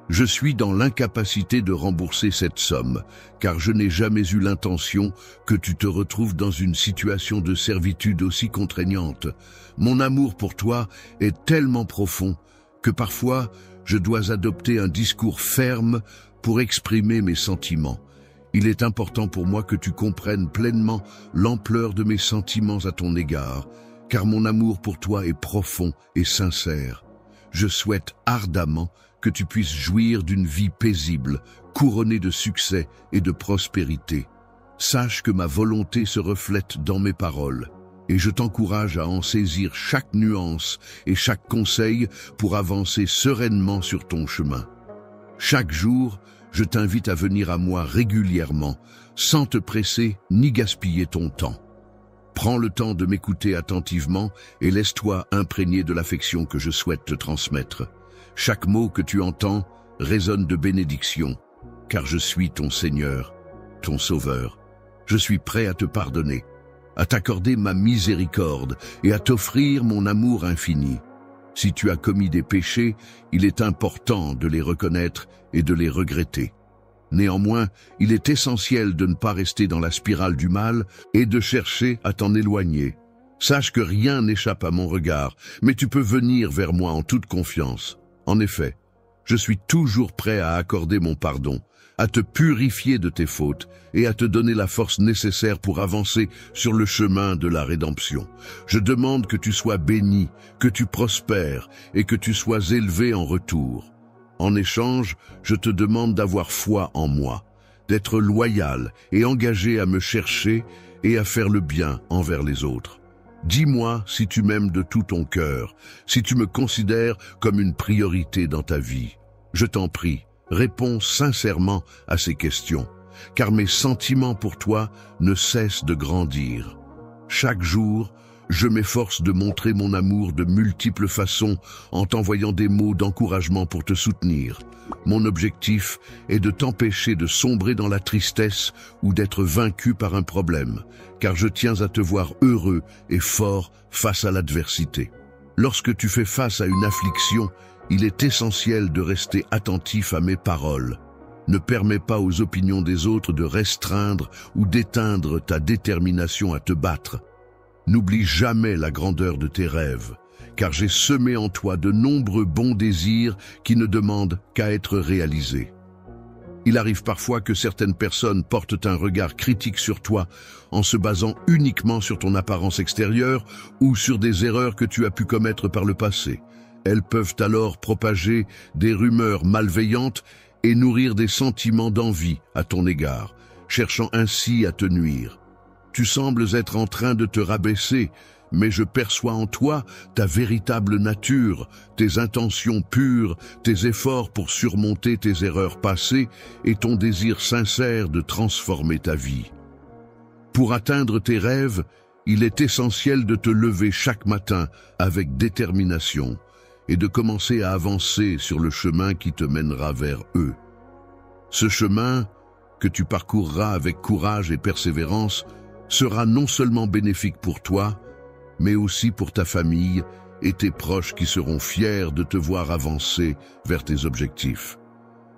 Je suis dans l'incapacité de rembourser cette somme, car je n'ai jamais eu l'intention que tu te retrouves dans une situation de servitude aussi contraignante. Mon amour pour toi est tellement profond que parfois je dois adopter un discours ferme pour exprimer mes sentiments. Il est important pour moi que tu comprennes pleinement l'ampleur de mes sentiments à ton égard, car mon amour pour toi est profond et sincère. Je souhaite ardemment que tu puisses jouir d'une vie paisible, couronnée de succès et de prospérité. Sache que ma volonté se reflète dans mes paroles, et je t'encourage à en saisir chaque nuance et chaque conseil pour avancer sereinement sur ton chemin. Chaque jour, je t'invite à venir à moi régulièrement, sans te presser ni gaspiller ton temps. Prends le temps de m'écouter attentivement et laisse-toi imprégner de l'affection que je souhaite te transmettre. Chaque mot que tu entends résonne de bénédiction, car je suis ton Seigneur, ton Sauveur. Je suis prêt à te pardonner, à t'accorder ma miséricorde et à t'offrir mon amour infini. Si tu as commis des péchés, il est important de les reconnaître et de les regretter. Néanmoins, il est essentiel de ne pas rester dans la spirale du mal et de chercher à t'en éloigner. Sache que rien n'échappe à mon regard, mais tu peux venir vers moi en toute confiance. En effet, je suis toujours prêt à accorder mon pardon, à te purifier de tes fautes et à te donner la force nécessaire pour avancer sur le chemin de la rédemption. Je demande que tu sois béni, que tu prospères et que tu sois élevé en retour. En échange, je te demande d'avoir foi en moi, d'être loyal et engagé à me chercher et à faire le bien envers les autres. Dis-moi si tu m'aimes de tout ton cœur, si tu me considères comme une priorité dans ta vie. Je t'en prie, réponds sincèrement à ces questions, car mes sentiments pour toi ne cessent de grandir. Chaque jour, je m'efforce de montrer mon amour de multiples façons en t'envoyant des mots d'encouragement pour te soutenir. Mon objectif est de t'empêcher de sombrer dans la tristesse ou d'être vaincu par un problème, car je tiens à te voir heureux et fort face à l'adversité. Lorsque tu fais face à une affliction, il est essentiel de rester attentif à mes paroles. Ne permets pas aux opinions des autres de restreindre ou d'éteindre ta détermination à te battre. N'oublie jamais la grandeur de tes rêves, car j'ai semé en toi de nombreux bons désirs qui ne demandent qu'à être réalisés. Il arrive parfois que certaines personnes portent un regard critique sur toi en se basant uniquement sur ton apparence extérieure ou sur des erreurs que tu as pu commettre par le passé. Elles peuvent alors propager des rumeurs malveillantes et nourrir des sentiments d'envie à ton égard, cherchant ainsi à te nuire. Tu sembles être en train de te rabaisser, mais je perçois en toi ta véritable nature, tes intentions pures, tes efforts pour surmonter tes erreurs passées et ton désir sincère de transformer ta vie. Pour atteindre tes rêves, il est essentiel de te lever chaque matin avec détermination et de commencer à avancer sur le chemin qui te mènera vers eux. Ce chemin, que tu parcourras avec courage et persévérance, sera non seulement bénéfique pour toi, mais aussi pour ta famille et tes proches qui seront fiers de te voir avancer vers tes objectifs.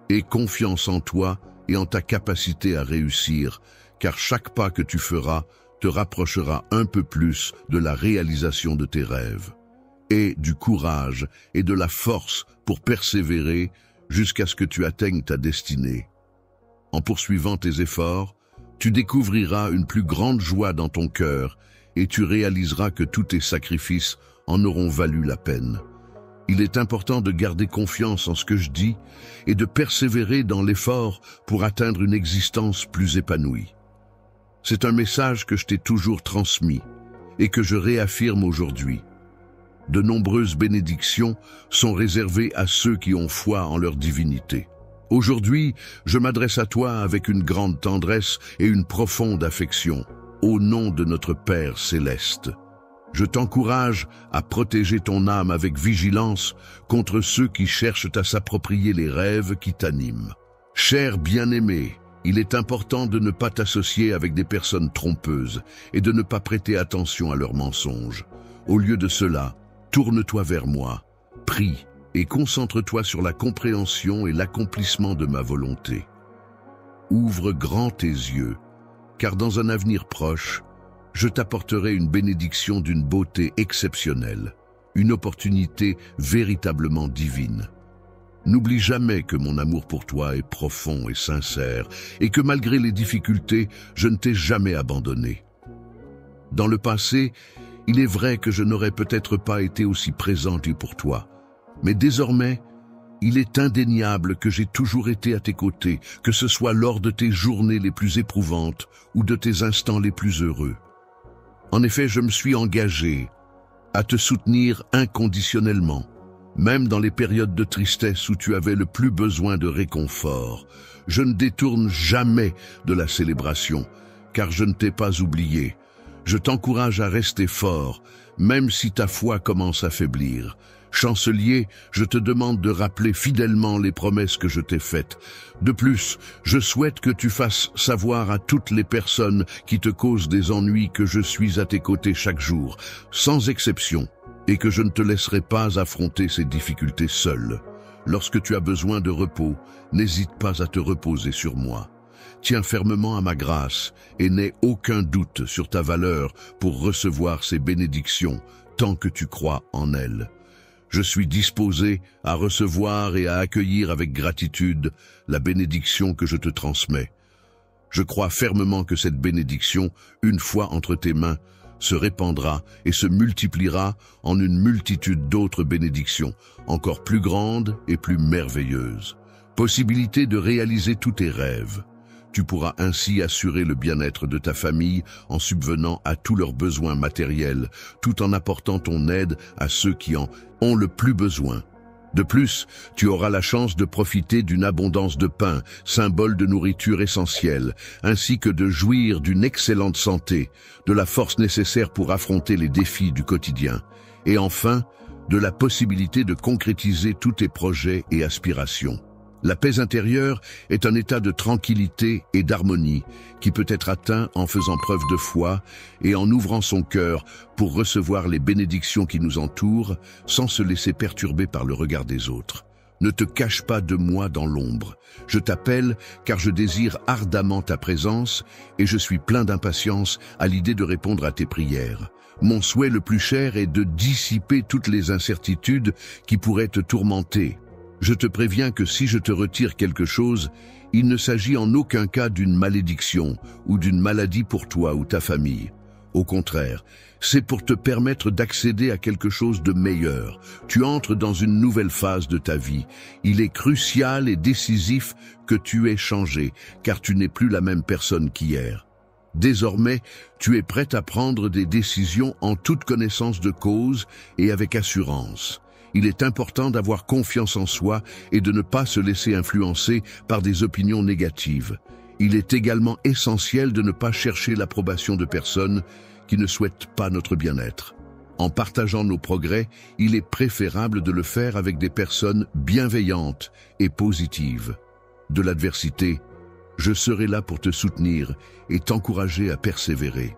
Aie confiance en toi et en ta capacité à réussir, car chaque pas que tu feras te rapprochera un peu plus de la réalisation de tes rêves. Aie du courage et de la force pour persévérer jusqu'à ce que tu atteignes ta destinée. En poursuivant tes efforts, tu découvriras une plus grande joie dans ton cœur et tu réaliseras que tous tes sacrifices en auront valu la peine. Il est important de garder confiance en ce que je dis et de persévérer dans l'effort pour atteindre une existence plus épanouie. C'est un message que je t'ai toujours transmis et que je réaffirme aujourd'hui. De nombreuses bénédictions sont réservées à ceux qui ont foi en leur divinité. Aujourd'hui, je m'adresse à toi avec une grande tendresse et une profonde affection, au nom de notre Père céleste. Je t'encourage à protéger ton âme avec vigilance contre ceux qui cherchent à s'approprier les rêves qui t'animent. Cher bien-aimé, il est important de ne pas t'associer avec des personnes trompeuses et de ne pas prêter attention à leurs mensonges. Au lieu de cela, tourne-toi vers moi, prie et concentre-toi sur la compréhension et l'accomplissement de ma volonté. Ouvre grand tes yeux, car dans un avenir proche, je t'apporterai une bénédiction d'une beauté exceptionnelle, une opportunité véritablement divine. N'oublie jamais que mon amour pour toi est profond et sincère, et que malgré les difficultés, je ne t'ai jamais abandonné. Dans le passé, il est vrai que je n'aurais peut-être pas été aussi présent pour toi, mais désormais, il est indéniable que j'ai toujours été à tes côtés, que ce soit lors de tes journées les plus éprouvantes ou de tes instants les plus heureux. En effet, je me suis engagé à te soutenir inconditionnellement, même dans les périodes de tristesse où tu avais le plus besoin de réconfort. Je ne détourne jamais de la célébration, car je ne t'ai pas oublié. Je t'encourage à rester fort, même si ta foi commence à faiblir. Chancelier, je te demande de rappeler fidèlement les promesses que je t'ai faites. De plus, je souhaite que tu fasses savoir à toutes les personnes qui te causent des ennuis que je suis à tes côtés chaque jour, sans exception, et que je ne te laisserai pas affronter ces difficultés seul. Lorsque tu as besoin de repos, n'hésite pas à te reposer sur moi. Tiens fermement à ma grâce et n'aie aucun doute sur ta valeur pour recevoir ces bénédictions tant que tu crois en elles. Je suis disposé à recevoir et à accueillir avec gratitude la bénédiction que je te transmets. Je crois fermement que cette bénédiction, une fois entre tes mains, se répandra et se multipliera en une multitude d'autres bénédictions, encore plus grandes et plus merveilleuses. Possibilité de réaliser tous tes rêves. Tu pourras ainsi assurer le bien-être de ta famille en subvenant à tous leurs besoins matériels, tout en apportant ton aide à ceux qui en ont le plus besoin. De plus, tu auras la chance de profiter d'une abondance de pain, symbole de nourriture essentielle, ainsi que de jouir d'une excellente santé, de la force nécessaire pour affronter les défis du quotidien, et enfin, de la possibilité de concrétiser tous tes projets et aspirations. La paix intérieure est un état de tranquillité et d'harmonie qui peut être atteint en faisant preuve de foi et en ouvrant son cœur pour recevoir les bénédictions qui nous entourent sans se laisser perturber par le regard des autres. Ne te cache pas de moi dans l'ombre. Je t'appelle car je désire ardemment ta présence et je suis plein d'impatience à l'idée de répondre à tes prières. Mon souhait le plus cher est de dissiper toutes les incertitudes qui pourraient te tourmenter. Je te préviens que si je te retire quelque chose, il ne s'agit en aucun cas d'une malédiction ou d'une maladie pour toi ou ta famille. Au contraire, c'est pour te permettre d'accéder à quelque chose de meilleur. Tu entres dans une nouvelle phase de ta vie. Il est crucial et décisif que tu aies changé, car tu n'es plus la même personne qu'hier. Désormais, tu es prête à prendre des décisions en toute connaissance de cause et avec assurance. Il est important d'avoir confiance en soi et de ne pas se laisser influencer par des opinions négatives. Il est également essentiel de ne pas chercher l'approbation de personnes qui ne souhaitent pas notre bien-être. En partageant nos progrès, il est préférable de le faire avec des personnes bienveillantes et positives. De l'adversité, je serai là pour te soutenir et t'encourager à persévérer.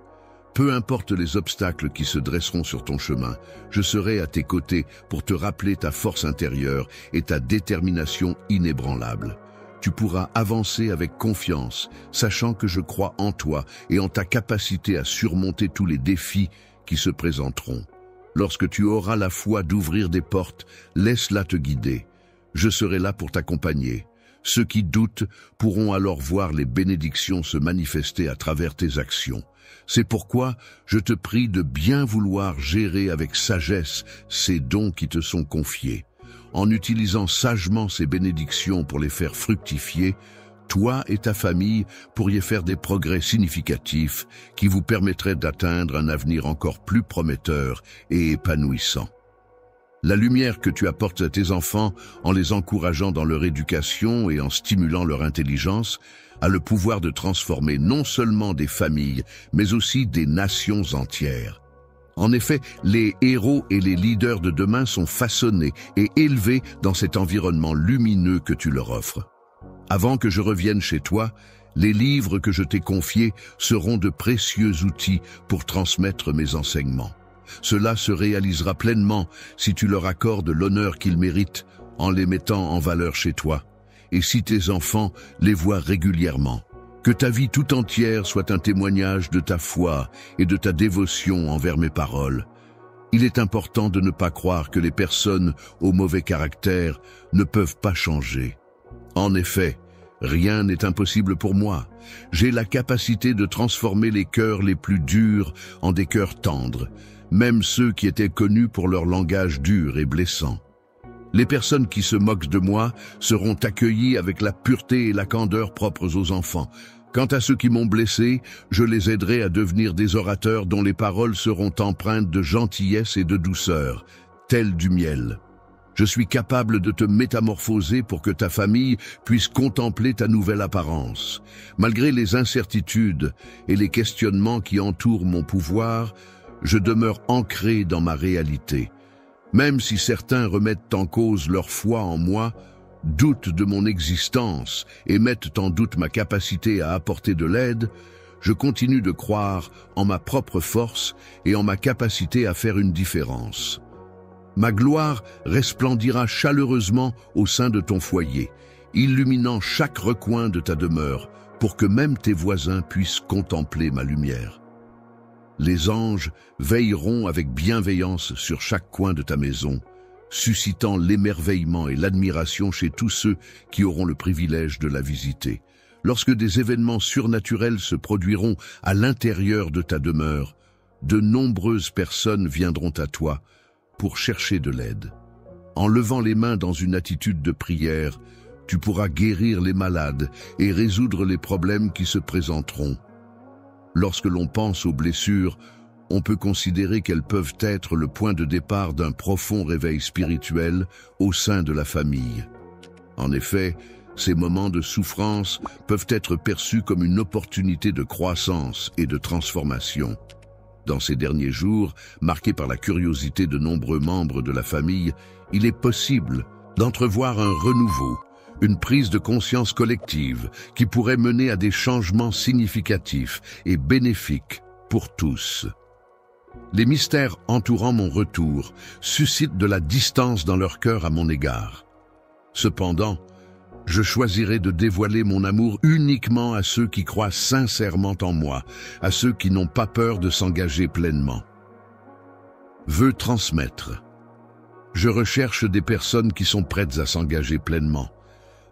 Peu importe les obstacles qui se dresseront sur ton chemin, je serai à tes côtés pour te rappeler ta force intérieure et ta détermination inébranlable. Tu pourras avancer avec confiance, sachant que je crois en toi et en ta capacité à surmonter tous les défis qui se présenteront. Lorsque tu auras la foi d'ouvrir des portes, laisse-la te guider. Je serai là pour t'accompagner. Ceux qui doutent pourront alors voir les bénédictions se manifester à travers tes actions. C'est pourquoi je te prie de bien vouloir gérer avec sagesse ces dons qui te sont confiés. En utilisant sagement ces bénédictions pour les faire fructifier, toi et ta famille pourriez faire des progrès significatifs qui vous permettraient d'atteindre un avenir encore plus prometteur et épanouissant. La lumière que tu apportes à tes enfants en les encourageant dans leur éducation et en stimulant leur intelligence a le pouvoir de transformer non seulement des familles, mais aussi des nations entières. En effet, les héros et les leaders de demain sont façonnés et élevés dans cet environnement lumineux que tu leur offres. Avant que je revienne chez toi, les livres que je t'ai confiés seront de précieux outils pour transmettre mes enseignements. Cela se réalisera pleinement si tu leur accordes l'honneur qu'ils méritent en les mettant en valeur chez toi, et si tes enfants les voient régulièrement. Que ta vie tout entière soit un témoignage de ta foi et de ta dévotion envers mes paroles. Il est important de ne pas croire que les personnes au mauvais caractère ne peuvent pas changer. En effet, rien n'est impossible pour moi. J'ai la capacité de transformer les cœurs les plus durs en des cœurs tendres, même ceux qui étaient connus pour leur langage dur et blessant. Les personnes qui se moquent de moi seront accueillies avec la pureté et la candeur propres aux enfants. Quant à ceux qui m'ont blessé, je les aiderai à devenir des orateurs dont les paroles seront empreintes de gentillesse et de douceur, telles du miel. Je suis capable de te métamorphoser pour que ta famille puisse contempler ta nouvelle apparence. Malgré les incertitudes et les questionnements qui entourent mon pouvoir, je demeure ancré dans ma réalité. Même si certains remettent en cause leur foi en moi, doutent de mon existence et mettent en doute ma capacité à apporter de l'aide, je continue de croire en ma propre force et en ma capacité à faire une différence. Ma gloire resplendira chaleureusement au sein de ton foyer, illuminant chaque recoin de ta demeure, pour que même tes voisins puissent contempler ma lumière. Les anges veilleront avec bienveillance sur chaque coin de ta maison, suscitant l'émerveillement et l'admiration chez tous ceux qui auront le privilège de la visiter. Lorsque des événements surnaturels se produiront à l'intérieur de ta demeure, de nombreuses personnes viendront à toi pour chercher de l'aide. En levant les mains dans une attitude de prière, tu pourras guérir les malades et résoudre les problèmes qui se présenteront. Lorsque l'on pense aux blessures, on peut considérer qu'elles peuvent être le point de départ d'un profond réveil spirituel au sein de la famille. En effet, ces moments de souffrance peuvent être perçus comme une opportunité de croissance et de transformation. Dans ces derniers jours, marqués par la curiosité de nombreux membres de la famille, il est possible d'entrevoir un renouveau, une prise de conscience collective qui pourrait mener à des changements significatifs et bénéfiques pour tous. Les mystères entourant mon retour suscitent de la distance dans leur cœur à mon égard. Cependant, je choisirai de dévoiler mon amour uniquement à ceux qui croient sincèrement en moi, à ceux qui n'ont pas peur de s'engager pleinement. Veux transmettre. Je recherche des personnes qui sont prêtes à s'engager pleinement,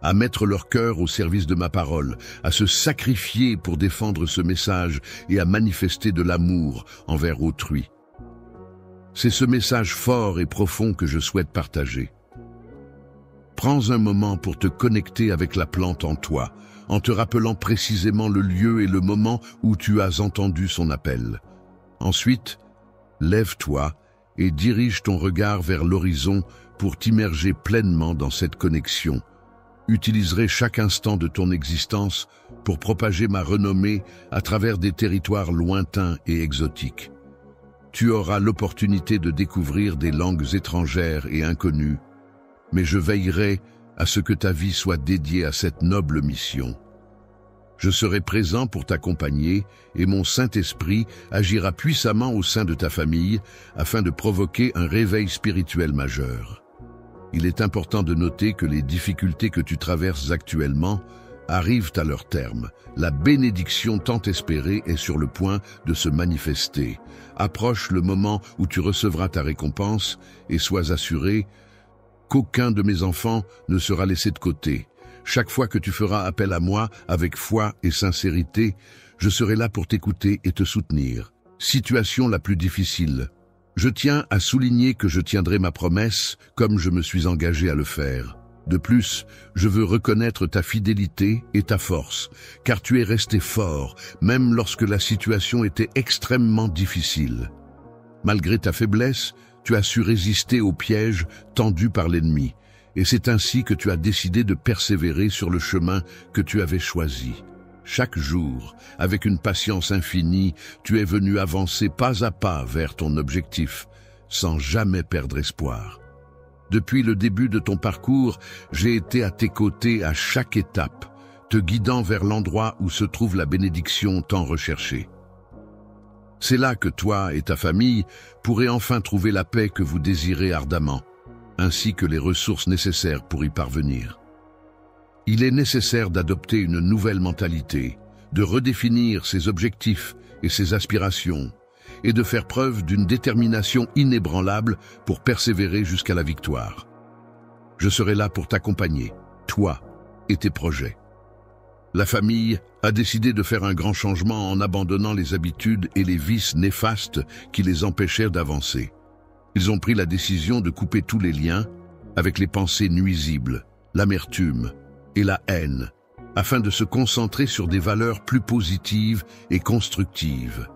à mettre leur cœur au service de ma parole, à se sacrifier pour défendre ce message et à manifester de l'amour envers autrui. C'est ce message fort et profond que je souhaite partager. Prends un moment pour te connecter avec la plante en toi, en te rappelant précisément le lieu et le moment où tu as entendu son appel. Ensuite, lève-toi et dirige ton regard vers l'horizon pour t'immerger pleinement dans cette connexion. Utiliserai chaque instant de ton existence pour propager ma renommée à travers des territoires lointains et exotiques. Tu auras l'opportunité de découvrir des langues étrangères et inconnues, mais je veillerai à ce que ta vie soit dédiée à cette noble mission. Je serai présent pour t'accompagner et mon Saint-Esprit agira puissamment au sein de ta famille afin de provoquer un réveil spirituel majeur. Il est important de noter que les difficultés que tu traverses actuellement arrivent à leur terme. La bénédiction tant espérée est sur le point de se manifester. Approche le moment où tu recevras ta récompense et sois assuré qu'aucun de mes enfants ne sera laissé de côté. Chaque fois que tu feras appel à moi avec foi et sincérité, je serai là pour t'écouter et te soutenir. Situation la plus difficile. Je tiens à souligner que je tiendrai ma promesse comme je me suis engagé à le faire. De plus, je veux reconnaître ta fidélité et ta force, car tu es resté fort, même lorsque la situation était extrêmement difficile. Malgré ta faiblesse, tu as su résister aux pièges tendus par l'ennemi, et c'est ainsi que tu as décidé de persévérer sur le chemin que tu avais choisi. Chaque jour, avec une patience infinie, tu es venu avancer pas à pas vers ton objectif, sans jamais perdre espoir. Depuis le début de ton parcours, j'ai été à tes côtés à chaque étape, te guidant vers l'endroit où se trouve la bénédiction tant recherchée. C'est là que toi et ta famille pourrez enfin trouver la paix que vous désirez ardemment, ainsi que les ressources nécessaires pour y parvenir. Il est nécessaire d'adopter une nouvelle mentalité, de redéfinir ses objectifs et ses aspirations, et de faire preuve d'une détermination inébranlable pour persévérer jusqu'à la victoire. Je serai là pour t'accompagner, toi et tes projets. La famille a décidé de faire un grand changement en abandonnant les habitudes et les vices néfastes qui les empêchèrent d'avancer. Ils ont pris la décision de couper tous les liens avec les pensées nuisibles, l'amertume et la haine, afin de se concentrer sur des valeurs plus positives et constructives.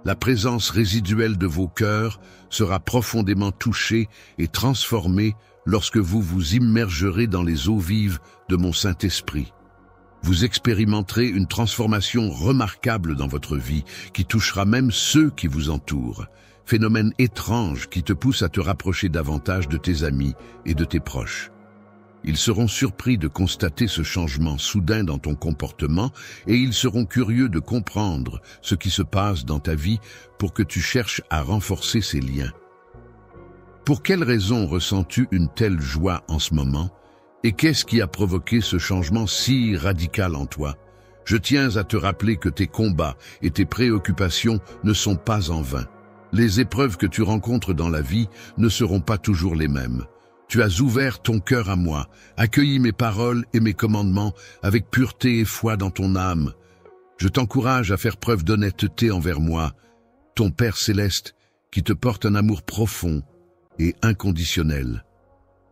La présence résiduelle de vos cœurs sera profondément touchée et transformée lorsque vous vous immergerez dans les eaux vives de mon Saint-Esprit. Vous expérimenterez une transformation remarquable dans votre vie qui touchera même ceux qui vous entourent. Phénomène étrange qui te pousse à te rapprocher davantage de tes amis et de tes proches. Ils seront surpris de constater ce changement soudain dans ton comportement et ils seront curieux de comprendre ce qui se passe dans ta vie pour que tu cherches à renforcer ces liens. Pour quelle raison ressens-tu une telle joie en ce moment? Et qu'est-ce qui a provoqué ce changement si radical en toi? Je tiens à te rappeler que tes combats et tes préoccupations ne sont pas en vain. Les épreuves que tu rencontres dans la vie ne seront pas toujours les mêmes. Tu as ouvert ton cœur à moi, accueilli mes paroles et mes commandements avec pureté et foi dans ton âme. Je t'encourage à faire preuve d'honnêteté envers moi, ton Père céleste, qui te porte un amour profond et inconditionnel.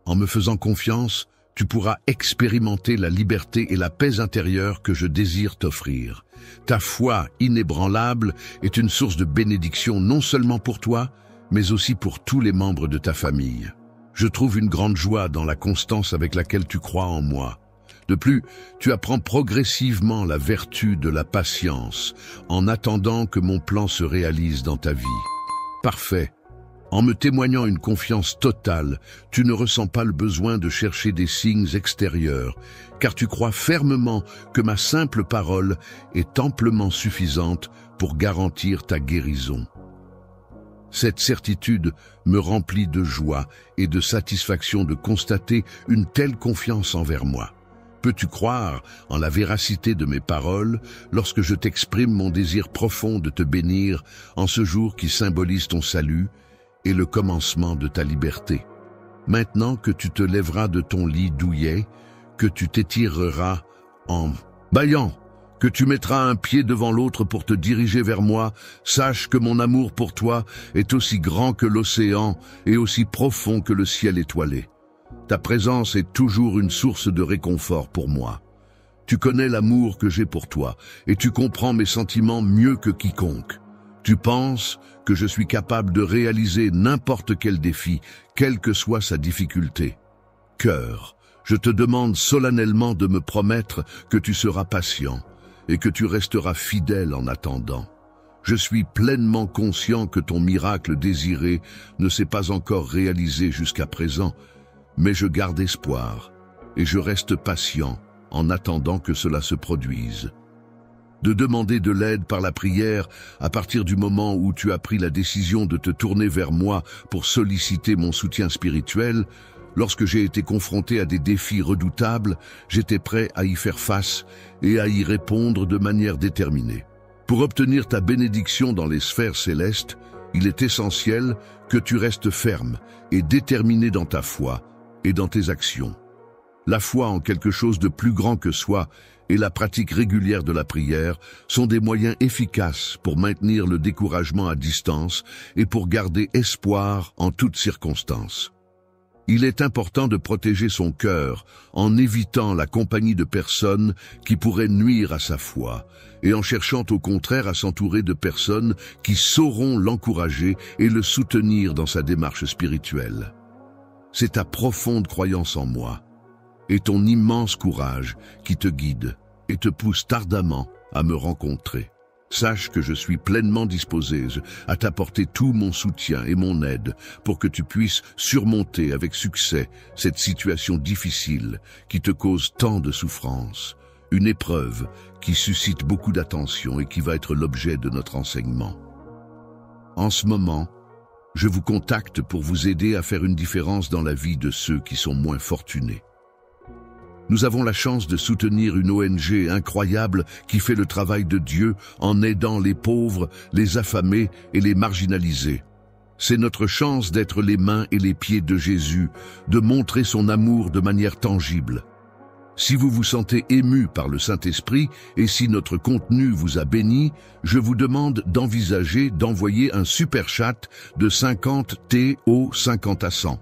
En me faisant confiance, tu pourras expérimenter la liberté et la paix intérieure que je désire t'offrir. Ta foi inébranlable est une source de bénédiction non seulement pour toi, mais aussi pour tous les membres de ta famille. Je trouve une grande joie dans la constance avec laquelle tu crois en moi. De plus, tu apprends progressivement la vertu de la patience, en attendant que mon plan se réalise dans ta vie. Parfait. En me témoignant une confiance totale, tu ne ressens pas le besoin de chercher des signes extérieurs, car tu crois fermement que ma simple parole est amplement suffisante pour garantir ta guérison. Cette certitude me remplit de joie et de satisfaction de constater une telle confiance envers moi. Peux-tu croire en la véracité de mes paroles lorsque je t'exprime mon désir profond de te bénir en ce jour qui symbolise ton salut et le commencement de ta liberté? Maintenant que tu te lèveras de ton lit douillet, que tu t'étireras en bâillant, que tu mettras un pied devant l'autre pour te diriger vers moi, sache que mon amour pour toi est aussi grand que l'océan et aussi profond que le ciel étoilé. Ta présence est toujours une source de réconfort pour moi. Tu connais l'amour que j'ai pour toi et tu comprends mes sentiments mieux que quiconque. Tu penses que je suis capable de réaliser n'importe quel défi, quelle que soit sa difficulté. Cœur, je te demande solennellement de me promettre que tu seras patient et que tu resteras fidèle en attendant. Je suis pleinement conscient que ton miracle désiré ne s'est pas encore réalisé jusqu'à présent, mais je garde espoir et je reste patient en attendant que cela se produise. De demander de l'aide par la prière à partir du moment où tu as pris la décision de te tourner vers moi pour solliciter mon soutien spirituel, lorsque j'ai été confronté à des défis redoutables, j'étais prêt à y faire face et à y répondre de manière déterminée. Pour obtenir ta bénédiction dans les sphères célestes, il est essentiel que tu restes ferme et déterminé dans ta foi et dans tes actions. La foi en quelque chose de plus grand que soi et la pratique régulière de la prière sont des moyens efficaces pour maintenir le découragement à distance et pour garder espoir en toutes circonstances. Il est important de protéger son cœur en évitant la compagnie de personnes qui pourraient nuire à sa foi et en cherchant au contraire à s'entourer de personnes qui sauront l'encourager et le soutenir dans sa démarche spirituelle. C'est ta profonde croyance en moi et ton immense courage qui te guide et te pousse ardemment à me rencontrer. Sache que je suis pleinement disposé à t'apporter tout mon soutien et mon aide pour que tu puisses surmonter avec succès cette situation difficile qui te cause tant de souffrance, une épreuve qui suscite beaucoup d'attention et qui va être l'objet de notre enseignement. En ce moment, je vous contacte pour vous aider à faire une différence dans la vie de ceux qui sont moins fortunés. Nous avons la chance de soutenir une ONG incroyable qui fait le travail de Dieu en aidant les pauvres, les affamés et les marginalisés. C'est notre chance d'être les mains et les pieds de Jésus, de montrer son amour de manière tangible. Si vous vous sentez ému par le Saint-Esprit et si notre contenu vous a béni, je vous demande d'envisager d'envoyer un super chat de 50 TO 50 à 100.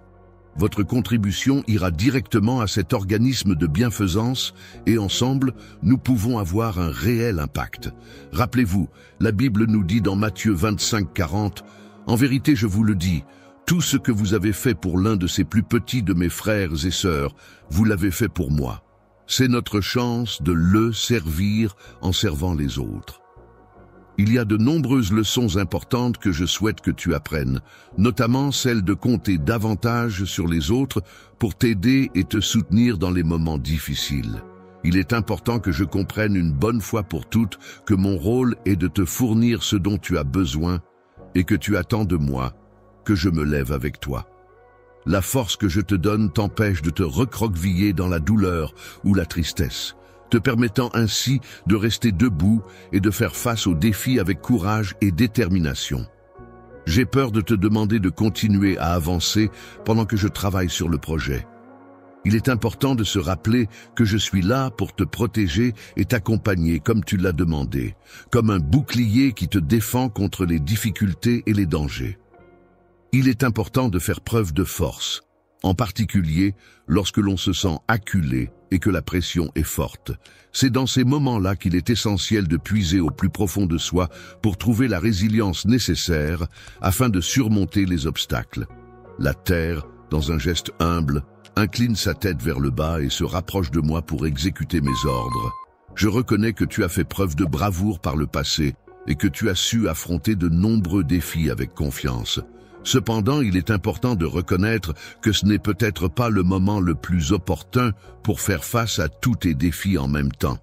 Votre contribution ira directement à cet organisme de bienfaisance et ensemble, nous pouvons avoir un réel impact. Rappelez-vous, la Bible nous dit dans Matthieu 25:40, « En vérité, je vous le dis, tout ce que vous avez fait pour l'un de ces plus petits de mes frères et sœurs, vous l'avez fait pour moi. » C'est notre chance de le servir en servant les autres. Il y a de nombreuses leçons importantes que je souhaite que tu apprennes, notamment celle de compter davantage sur les autres pour t'aider et te soutenir dans les moments difficiles. Il est important que je comprenne une bonne fois pour toutes que mon rôle est de te fournir ce dont tu as besoin et que tu attends de moi que je me lève avec toi. La force que je te donne t'empêche de te recroqueviller dans la douleur ou la tristesse, te permettant ainsi de rester debout et de faire face aux défis avec courage et détermination. J'ai peur de te demander de continuer à avancer pendant que je travaille sur le projet. Il est important de se rappeler que je suis là pour te protéger et t'accompagner comme tu l'as demandé, comme un bouclier qui te défend contre les difficultés et les dangers. Il est important de faire preuve de force, en particulier lorsque l'on se sent acculé et que la pression est forte. C'est dans ces moments-là qu'il est essentiel de puiser au plus profond de soi pour trouver la résilience nécessaire afin de surmonter les obstacles. La terre, dans un geste humble, incline sa tête vers le bas et se rapproche de moi pour exécuter mes ordres. Je reconnais que tu as fait preuve de bravoure par le passé et que tu as su affronter de nombreux défis avec confiance. Cependant, il est important de reconnaître que ce n'est peut-être pas le moment le plus opportun pour faire face à tous tes défis en même temps.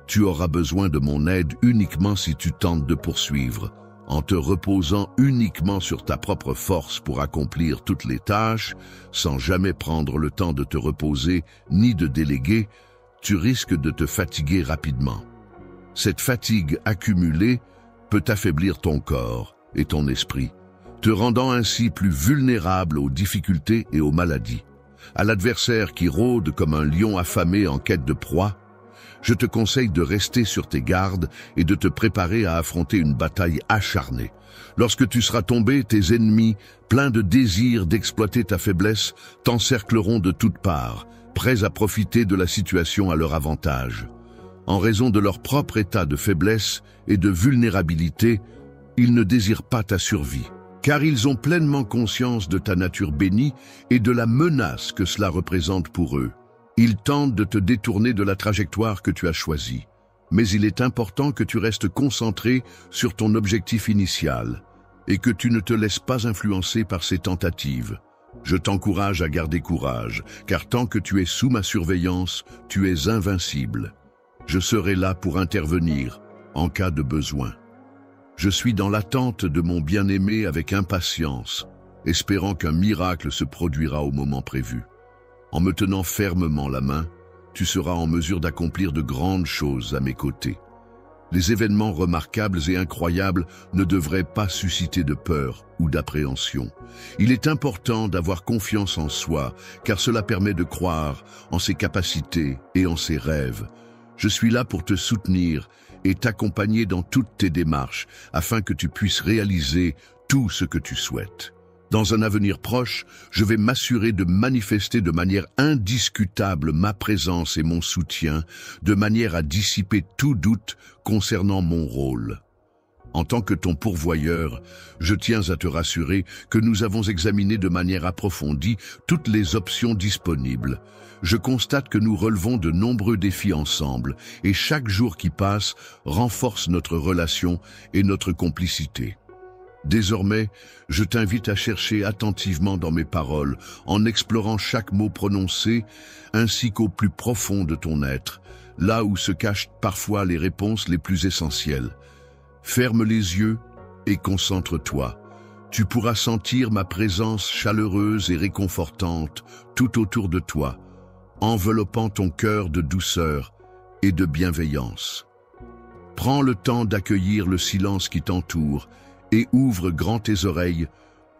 Tu auras besoin de mon aide uniquement si tu tentes de poursuivre, en te reposant uniquement sur ta propre force pour accomplir toutes les tâches, sans jamais prendre le temps de te reposer ni de déléguer, tu risques de te fatiguer rapidement. Cette fatigue accumulée peut affaiblir ton corps et ton esprit, te rendant ainsi plus vulnérable aux difficultés et aux maladies. À l'adversaire qui rôde comme un lion affamé en quête de proie, je te conseille de rester sur tes gardes et de te préparer à affronter une bataille acharnée. Lorsque tu seras tombé, tes ennemis, pleins de désir d'exploiter ta faiblesse, t'encercleront de toutes parts, prêts à profiter de la situation à leur avantage. En raison de leur propre état de faiblesse et de vulnérabilité, ils ne désirent pas ta survie, car ils ont pleinement conscience de ta nature bénie et de la menace que cela représente pour eux. Ils tentent de te détourner de la trajectoire que tu as choisie. Mais il est important que tu restes concentré sur ton objectif initial et que tu ne te laisses pas influencer par ces tentatives. Je t'encourage à garder courage, car tant que tu es sous ma surveillance, tu es invincible. Je serai là pour intervenir en cas de besoin. Je suis dans l'attente de mon bien-aimé avec impatience, espérant qu'un miracle se produira au moment prévu. En me tenant fermement la main, tu seras en mesure d'accomplir de grandes choses à mes côtés. Les événements remarquables et incroyables ne devraient pas susciter de peur ou d'appréhension. Il est important d'avoir confiance en soi, car cela permet de croire en ses capacités et en ses rêves. Je suis là pour te soutenir et t'accompagner dans toutes tes démarches, afin que tu puisses réaliser tout ce que tu souhaites. Dans un avenir proche, je vais m'assurer de manifester de manière indiscutable ma présence et mon soutien, de manière à dissiper tout doute concernant mon rôle. En tant que ton pourvoyeur, je tiens à te rassurer que nous avons examiné de manière approfondie toutes les options disponibles. Je constate que nous relevons de nombreux défis ensemble, et chaque jour qui passe renforce notre relation et notre complicité. Désormais, je t'invite à chercher attentivement dans mes paroles, en explorant chaque mot prononcé, ainsi qu'au plus profond de ton être, là où se cachent parfois les réponses les plus essentielles. Ferme les yeux et concentre-toi. Tu pourras sentir ma présence chaleureuse et réconfortante tout autour de toi, enveloppant ton cœur de douceur et de bienveillance. Prends le temps d'accueillir le silence qui t'entoure et ouvre grand tes oreilles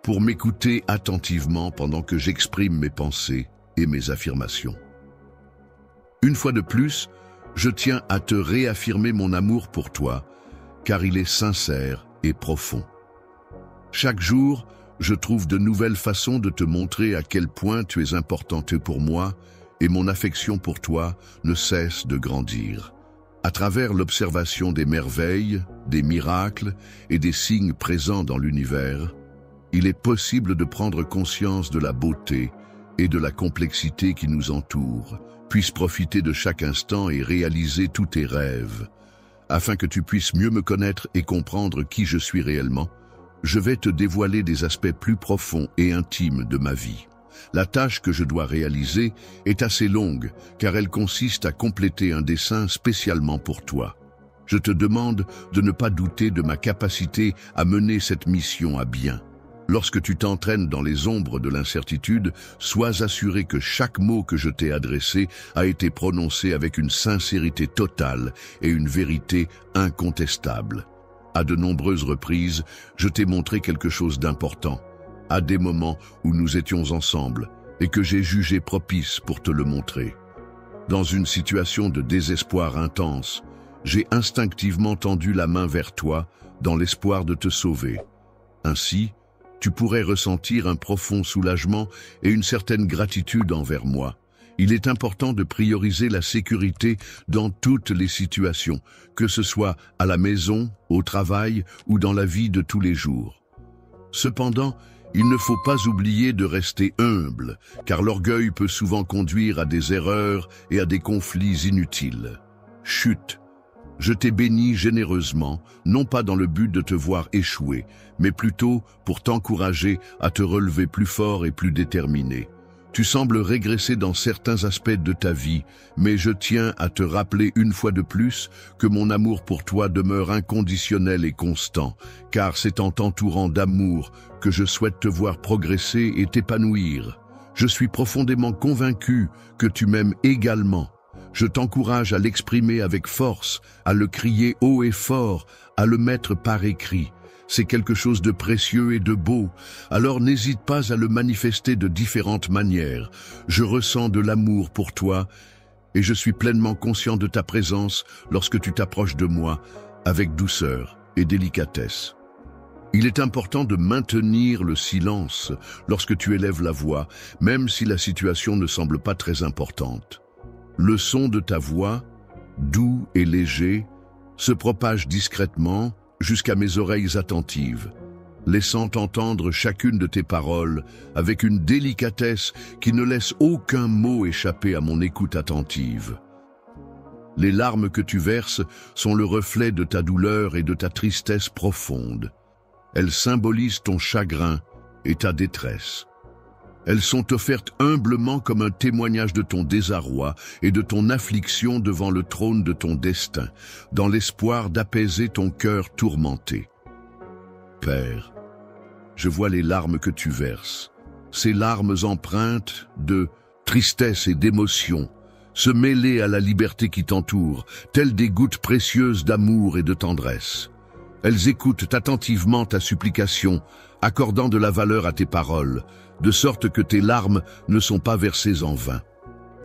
pour m'écouter attentivement pendant que j'exprime mes pensées et mes affirmations. Une fois de plus, je tiens à te réaffirmer mon amour pour toi, car il est sincère et profond. Chaque jour, je trouve de nouvelles façons de te montrer à quel point tu es importante pour moi, et mon affection pour toi ne cesse de grandir. À travers l'observation des merveilles, des miracles et des signes présents dans l'univers, il est possible de prendre conscience de la beauté et de la complexité qui nous entoure, puisse profiter de chaque instant et réaliser tous tes rêves. Afin que tu puisses mieux me connaître et comprendre qui je suis réellement, je vais te dévoiler des aspects plus profonds et intimes de ma vie. La tâche que je dois réaliser est assez longue, car elle consiste à compléter un dessin spécialement pour toi. Je te demande de ne pas douter de ma capacité à mener cette mission à bien. Lorsque tu t'entraînes dans les ombres de l'incertitude, sois assuré que chaque mot que je t'ai adressé a été prononcé avec une sincérité totale et une vérité incontestable. À de nombreuses reprises, je t'ai montré quelque chose d'important, à des moments où nous étions ensemble et que j'ai jugé propice pour te le montrer. Dans une situation de désespoir intense, j'ai instinctivement tendu la main vers toi dans l'espoir de te sauver. Ainsi, tu pourrais ressentir un profond soulagement et une certaine gratitude envers moi. Il est important de prioriser la sécurité dans toutes les situations, que ce soit à la maison, au travail ou dans la vie de tous les jours. Cependant, il ne faut pas oublier de rester humble, car l'orgueil peut souvent conduire à des erreurs et à des conflits inutiles. Chut! Je t'ai béni généreusement, non pas dans le but de te voir échouer, mais plutôt pour t'encourager à te relever plus fort et plus déterminé. Tu sembles régresser dans certains aspects de ta vie, mais je tiens à te rappeler une fois de plus que mon amour pour toi demeure inconditionnel et constant, car c'est en t'entourant d'amour que je souhaite te voir progresser et t'épanouir. Je suis profondément convaincu que tu m'aimes également. Je t'encourage à l'exprimer avec force, à le crier haut et fort, à le mettre par écrit. C'est quelque chose de précieux et de beau, alors n'hésite pas à le manifester de différentes manières. Je ressens de l'amour pour toi et je suis pleinement conscient de ta présence lorsque tu t'approches de moi avec douceur et délicatesse. Il est important de maintenir le silence lorsque tu élèves la voix, même si la situation ne semble pas très importante. Le son de ta voix, doux et léger, se propage discrètement jusqu'à mes oreilles attentives, laissant entendre chacune de tes paroles avec une délicatesse qui ne laisse aucun mot échapper à mon écoute attentive. Les larmes que tu verses sont le reflet de ta douleur et de ta tristesse profonde. Elles symbolisent ton chagrin et ta détresse. Elles sont offertes humblement comme un témoignage de ton désarroi et de ton affliction devant le trône de ton destin, dans l'espoir d'apaiser ton cœur tourmenté. Père, je vois les larmes que tu verses, ces larmes empreintes de tristesse et d'émotion, se mêler à la liberté qui t'entoure, telles des gouttes précieuses d'amour et de tendresse. Elles écoutent attentivement ta supplication, accordant de la valeur à tes paroles, de sorte que tes larmes ne sont pas versées en vain.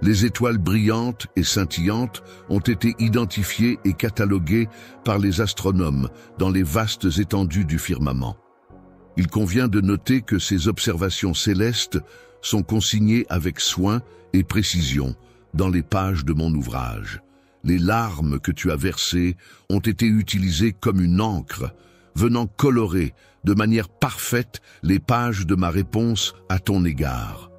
Les étoiles brillantes et scintillantes ont été identifiées et cataloguées par les astronomes dans les vastes étendues du firmament. Il convient de noter que ces observations célestes sont consignées avec soin et précision dans les pages de mon ouvrage. Les larmes que tu as versées ont été utilisées comme une encre, venant colorer de manière parfaite les pages de ma réponse à ton égard.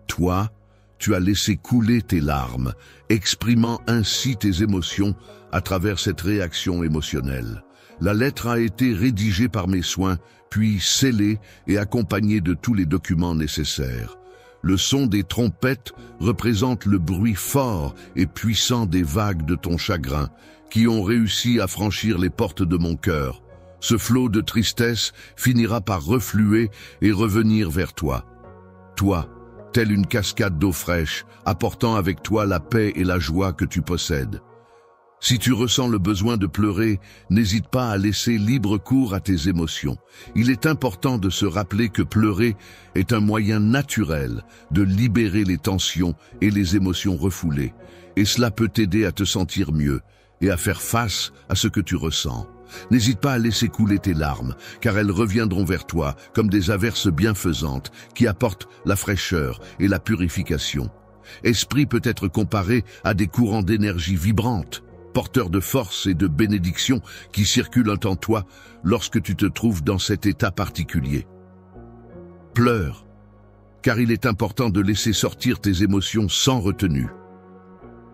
Toi, tu as laissé couler tes larmes, exprimant ainsi tes émotions à travers cette réaction émotionnelle. La lettre a été rédigée par mes soins, puis scellée et accompagnée de tous les documents nécessaires. Le son des trompettes représente le bruit fort et puissant des vagues de ton chagrin, qui ont réussi à franchir les portes de mon cœur. Ce flot de tristesse finira par refluer et revenir vers toi. Toi, telle une cascade d'eau fraîche, apportant avec toi la paix et la joie que tu possèdes. Si tu ressens le besoin de pleurer, n'hésite pas à laisser libre cours à tes émotions. Il est important de se rappeler que pleurer est un moyen naturel de libérer les tensions et les émotions refoulées, et cela peut t'aider à te sentir mieux et à faire face à ce que tu ressens. N'hésite pas à laisser couler tes larmes, car elles reviendront vers toi comme des averses bienfaisantes qui apportent la fraîcheur et la purification. Esprit peut être comparé à des courants d'énergie vibrantes, porteurs de force et de bénédiction qui circulent en toi lorsque tu te trouves dans cet état particulier. Pleure, car il est important de laisser sortir tes émotions sans retenue.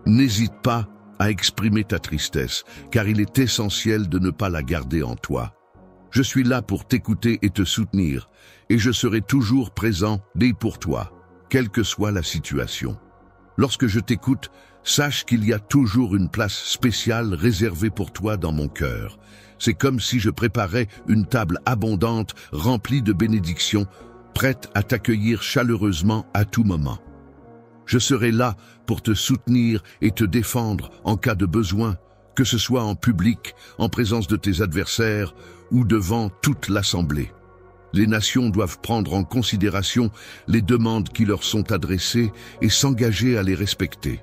N'hésite pas à exprimer ta tristesse, car il est essentiel de ne pas la garder en toi. Je suis là pour t'écouter et te soutenir, et je serai toujours présent dès pour toi, quelle que soit la situation. Lorsque je t'écoute, sache qu'il y a toujours une place spéciale réservée pour toi dans mon cœur. C'est comme si je préparais une table abondante, remplie de bénédictions, prête à t'accueillir chaleureusement à tout moment. Je serai là pour te soutenir et te défendre en cas de besoin, que ce soit en public, en présence de tes adversaires ou devant toute l'assemblée. Les nations doivent prendre en considération les demandes qui leur sont adressées et s'engager à les respecter.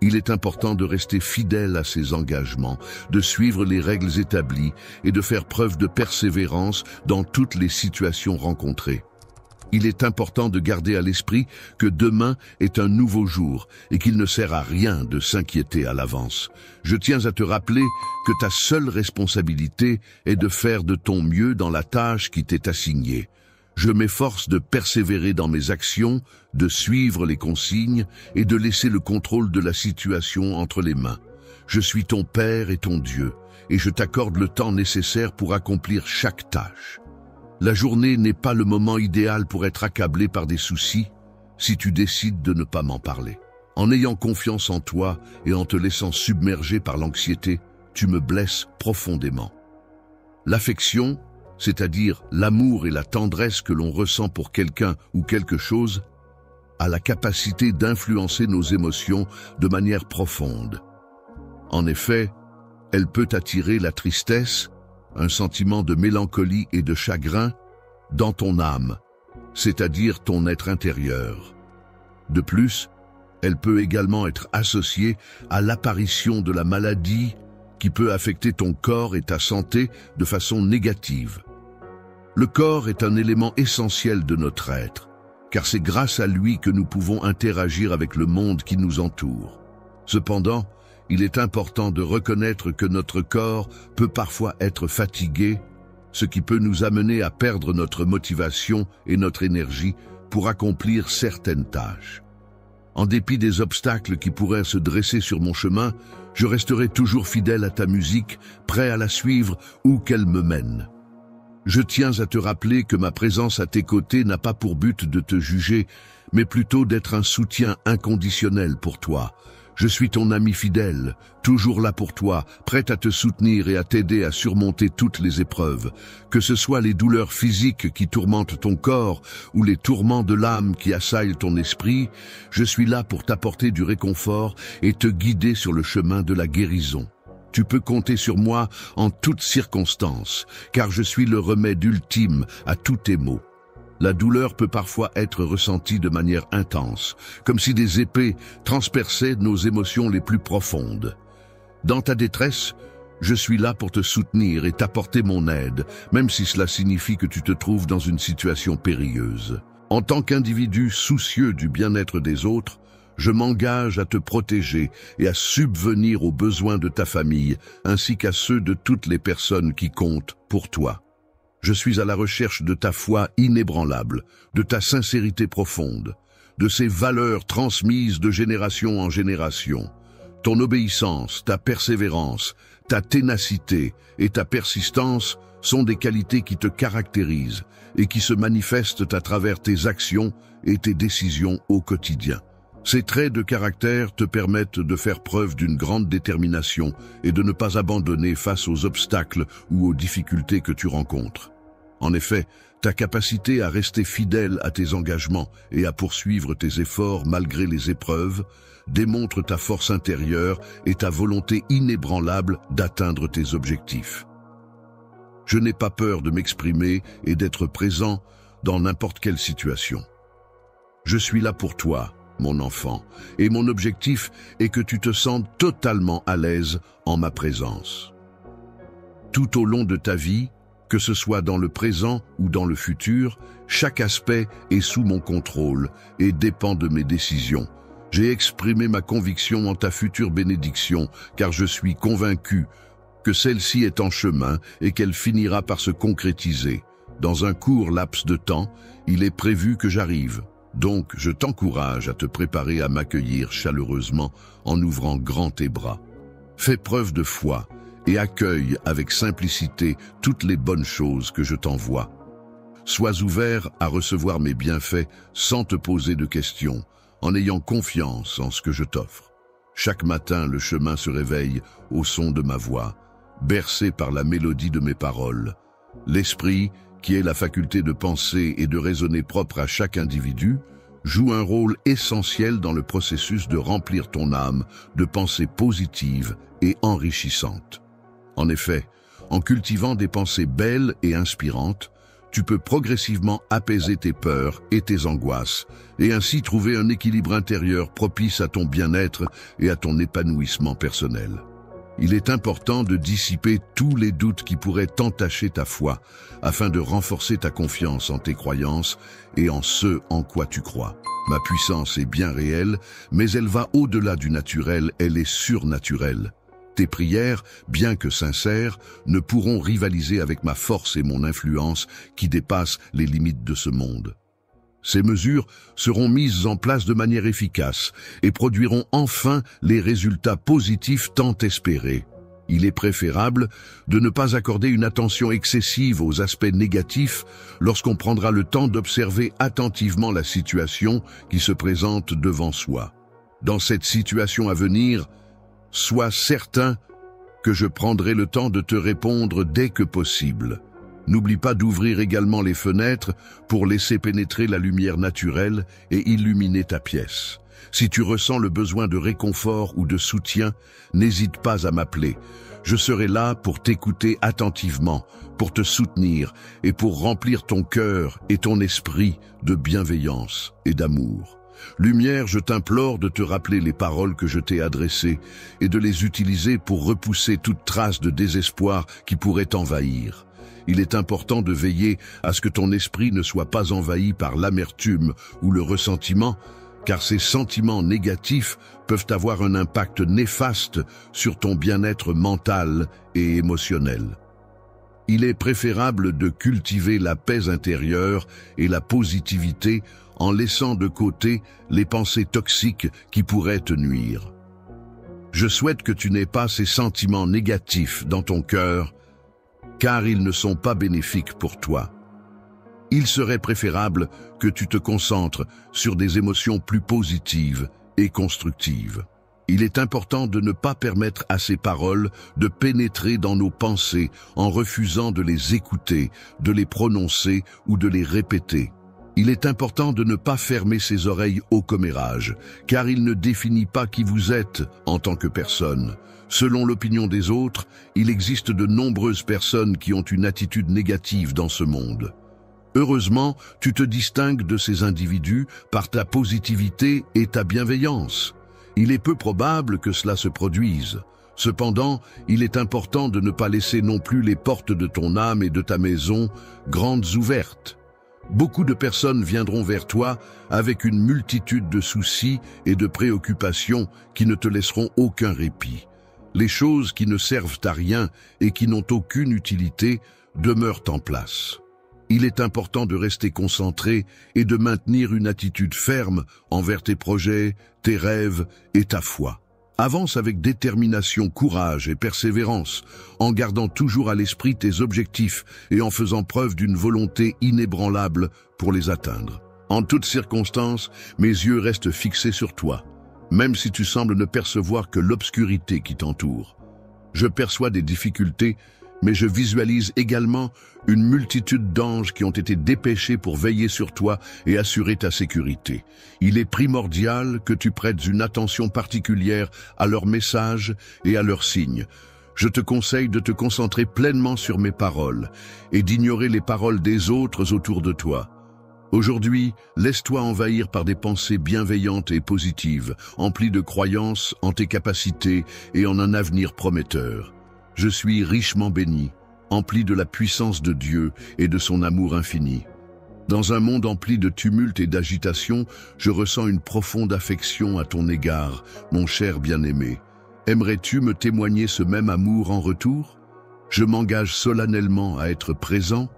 Il est important de rester fidèle à ces engagements, de suivre les règles établies et de faire preuve de persévérance dans toutes les situations rencontrées. Il est important de garder à l'esprit que demain est un nouveau jour et qu'il ne sert à rien de s'inquiéter à l'avance. Je tiens à te rappeler que ta seule responsabilité est de faire de ton mieux dans la tâche qui t'est assignée. Je m'efforce de persévérer dans mes actions, de suivre les consignes et de laisser le contrôle de la situation entre les mains. Je suis ton Père et ton Dieu, et je t'accorde le temps nécessaire pour accomplir chaque tâche. La journée n'est pas le moment idéal pour être accablé par des soucis si tu décides de ne pas m'en parler. En ayant confiance en toi et en te laissant submerger par l'anxiété, tu me blesses profondément. L'affection, c'est-à-dire l'amour et la tendresse que l'on ressent pour quelqu'un ou quelque chose, a la capacité d'influencer nos émotions de manière profonde. En effet, elle peut attirer la tristesse, un sentiment de mélancolie et de chagrin dans ton âme, c'est-à-dire ton être intérieur. De plus, Elle peut également être associée à l'apparition de la maladie qui peut affecter ton corps et ta santé de façon négative. Le corps est un élément essentiel de notre être, car c'est grâce à lui que nous pouvons interagir avec le monde qui nous entoure. Cependant, il est important de reconnaître que notre corps peut parfois être fatigué, ce qui peut nous amener à perdre notre motivation et notre énergie pour accomplir certaines tâches. En dépit des obstacles qui pourraient se dresser sur mon chemin, je resterai toujours fidèle à ta musique, prêt à la suivre où qu'elle me mène. Je tiens à te rappeler que ma présence à tes côtés n'a pas pour but de te juger, mais plutôt d'être un soutien inconditionnel pour toi. Je suis ton ami fidèle, toujours là pour toi, prêt à te soutenir et à t'aider à surmonter toutes les épreuves. Que ce soit les douleurs physiques qui tourmentent ton corps ou les tourments de l'âme qui assaillent ton esprit, je suis là pour t'apporter du réconfort et te guider sur le chemin de la guérison. Tu peux compter sur moi en toutes circonstances, car je suis le remède ultime à tous tes maux. La douleur peut parfois être ressentie de manière intense, comme si des épées transperçaient nos émotions les plus profondes. Dans ta détresse, je suis là pour te soutenir et t'apporter mon aide, même si cela signifie que tu te trouves dans une situation périlleuse. En tant qu'individu soucieux du bien-être des autres, je m'engage à te protéger et à subvenir aux besoins de ta famille, ainsi qu'à ceux de toutes les personnes qui comptent pour toi. Je suis à la recherche de ta foi inébranlable, de ta sincérité profonde, de ces valeurs transmises de génération en génération. Ton obéissance, ta persévérance, ta ténacité et ta persistance sont des qualités qui te caractérisent et qui se manifestent à travers tes actions et tes décisions au quotidien. Ces traits de caractère te permettent de faire preuve d'une grande détermination et de ne pas abandonner face aux obstacles ou aux difficultés que tu rencontres. En effet, ta capacité à rester fidèle à tes engagements et à poursuivre tes efforts malgré les épreuves démontre ta force intérieure et ta volonté inébranlable d'atteindre tes objectifs. Je n'ai pas peur de m'exprimer et d'être présent dans n'importe quelle situation. Je suis là pour toi, mon enfant, et mon objectif est que tu te sentes totalement à l'aise en ma présence. Tout au long de ta vie, que ce soit dans le présent ou dans le futur, chaque aspect est sous mon contrôle et dépend de mes décisions. J'ai exprimé ma conviction en ta future bénédiction, car je suis convaincu que celle-ci est en chemin et qu'elle finira par se concrétiser. Dans un court laps de temps, il est prévu que j'arrive. Donc, je t'encourage à te préparer à m'accueillir chaleureusement en ouvrant grand tes bras. Fais preuve de foi et accueille avec simplicité toutes les bonnes choses que je t'envoie. Sois ouvert à recevoir mes bienfaits sans te poser de questions, en ayant confiance en ce que je t'offre. Chaque matin, le chemin se réveille au son de ma voix, bercé par la mélodie de mes paroles. L'esprit, qui est la faculté de penser et de raisonner propre à chaque individu, joue un rôle essentiel dans le processus de remplir ton âme de pensées positives et enrichissantes. En effet, en cultivant des pensées belles et inspirantes, tu peux progressivement apaiser tes peurs et tes angoisses, et ainsi trouver un équilibre intérieur propice à ton bien-être et à ton épanouissement personnel. Il est important de dissiper tous les doutes qui pourraient entacher ta foi, afin de renforcer ta confiance en tes croyances et en ce en quoi tu crois. Ma puissance est bien réelle, mais elle va au-delà du naturel, elle est surnaturelle. Tes prières, bien que sincères, ne pourront rivaliser avec ma force et mon influence qui dépassent les limites de ce monde. Ces mesures seront mises en place de manière efficace et produiront enfin les résultats positifs tant espérés. Il est préférable de ne pas accorder une attention excessive aux aspects négatifs lorsqu'on prendra le temps d'observer attentivement la situation qui se présente devant soi. Dans cette situation à venir, sois certain que je prendrai le temps de te répondre dès que possible. N'oublie pas d'ouvrir également les fenêtres pour laisser pénétrer la lumière naturelle et illuminer ta pièce. Si tu ressens le besoin de réconfort ou de soutien, n'hésite pas à m'appeler. Je serai là pour t'écouter attentivement, pour te soutenir et pour remplir ton cœur et ton esprit de bienveillance et d'amour. Lumière, je t'implore de te rappeler les paroles que je t'ai adressées et de les utiliser pour repousser toute trace de désespoir qui pourrait t'envahir. Il est important de veiller à ce que ton esprit ne soit pas envahi par l'amertume ou le ressentiment, car ces sentiments négatifs peuvent avoir un impact néfaste sur ton bien-être mental et émotionnel. Il est préférable de cultiver la paix intérieure et la positivité en laissant de côté les pensées toxiques qui pourraient te nuire. Je souhaite que tu n'aies pas ces sentiments négatifs dans ton cœur, car ils ne sont pas bénéfiques pour toi. Il serait préférable que tu te concentres sur des émotions plus positives et constructives. Il est important de ne pas permettre à ces paroles de pénétrer dans nos pensées en refusant de les écouter, de les prononcer ou de les répéter. Il est important de ne pas fermer ses oreilles au commérage, car il ne définit pas qui vous êtes en tant que personne. Selon l'opinion des autres, il existe de nombreuses personnes qui ont une attitude négative dans ce monde. Heureusement, tu te distingues de ces individus par ta positivité et ta bienveillance. Il est peu probable que cela se produise. Cependant, il est important de ne pas laisser non plus les portes de ton âme et de ta maison grandes ouvertes. Beaucoup de personnes viendront vers toi avec une multitude de soucis et de préoccupations qui ne te laisseront aucun répit. Les choses qui ne servent à rien et qui n'ont aucune utilité demeurent en place. Il est important de rester concentré et de maintenir une attitude ferme envers tes projets, tes rêves et ta foi. Avance avec détermination, courage et persévérance, en gardant toujours à l'esprit tes objectifs et en faisant preuve d'une volonté inébranlable pour les atteindre. En toutes circonstances, mes yeux restent fixés sur toi, même si tu sembles ne percevoir que l'obscurité qui t'entoure. Je perçois des difficultés, mais je visualise également une multitude d'anges qui ont été dépêchés pour veiller sur toi et assurer ta sécurité. Il est primordial que tu prêtes une attention particulière à leurs messages et à leurs signes. Je te conseille de te concentrer pleinement sur mes paroles et d'ignorer les paroles des autres autour de toi. Aujourd'hui, laisse-toi envahir par des pensées bienveillantes et positives, emplies de croyances en tes capacités et en un avenir prometteur. Je suis richement béni, empli de la puissance de Dieu et de son amour infini. Dans un monde empli de tumulte et d'agitation, je ressens une profonde affection à ton égard, mon cher bien-aimé. Aimerais-tu me témoigner ce même amour en retour? Je m'engage solennellement à être présent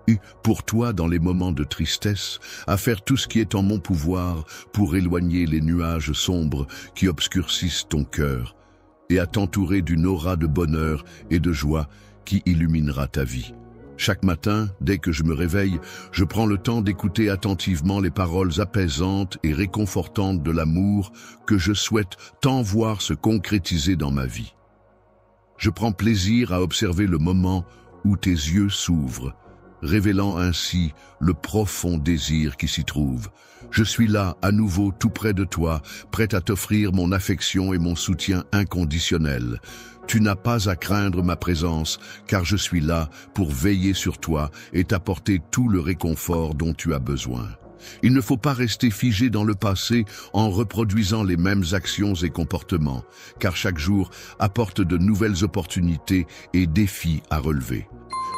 pour toi dans les moments de tristesse, à faire tout ce qui est en mon pouvoir pour éloigner les nuages sombres qui obscurcissent ton cœur, et à t'entourer d'une aura de bonheur et de joie qui illuminera ta vie. Chaque matin, dès que je me réveille, je prends le temps d'écouter attentivement les paroles apaisantes et réconfortantes de l'amour que je souhaite tant voir se concrétiser dans ma vie. Je prends plaisir à observer le moment où tes yeux s'ouvrent, révélant ainsi le profond désir qui s'y trouve. Je suis là, à nouveau, tout près de toi, prêt à t'offrir mon affection et mon soutien inconditionnel. Tu n'as pas à craindre ma présence, car je suis là pour veiller sur toi et t'apporter tout le réconfort dont tu as besoin. Il ne faut pas rester figé dans le passé en reproduisant les mêmes actions et comportements, car chaque jour apporte de nouvelles opportunités et défis à relever.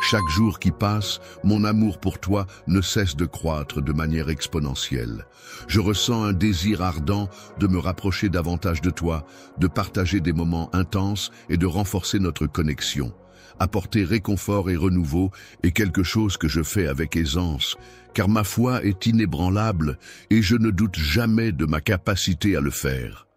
Chaque jour qui passe, mon amour pour toi ne cesse de croître de manière exponentielle. Je ressens un désir ardent de me rapprocher davantage de toi, de partager des moments intenses et de renforcer notre connexion. Apporter réconfort et renouveau est quelque chose que je fais avec aisance, car ma foi est inébranlable et je ne doute jamais de ma capacité à le faire.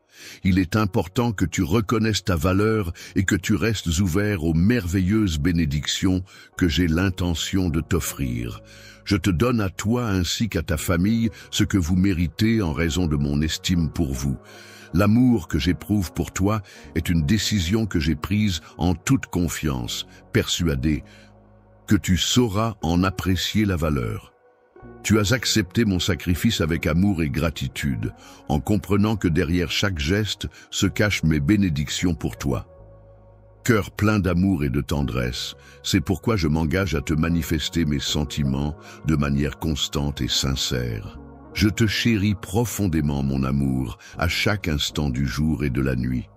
Il est important que tu reconnaisses ta valeur et que tu restes ouvert aux merveilleuses bénédictions que j'ai l'intention de t'offrir. Je te donne à toi ainsi qu'à ta famille ce que vous méritez en raison de mon estime pour vous. L'amour que j'éprouve pour toi est une décision que j'ai prise en toute confiance, persuadé que tu sauras en apprécier la valeur. Tu as accepté mon sacrifice avec amour et gratitude, en comprenant que derrière chaque geste se cachent mes bénédictions pour toi. Cœur plein d'amour et de tendresse, c'est pourquoi je m'engage à te manifester mes sentiments de manière constante et sincère. Je te chéris profondément, mon amour, à chaque instant du jour et de la nuit.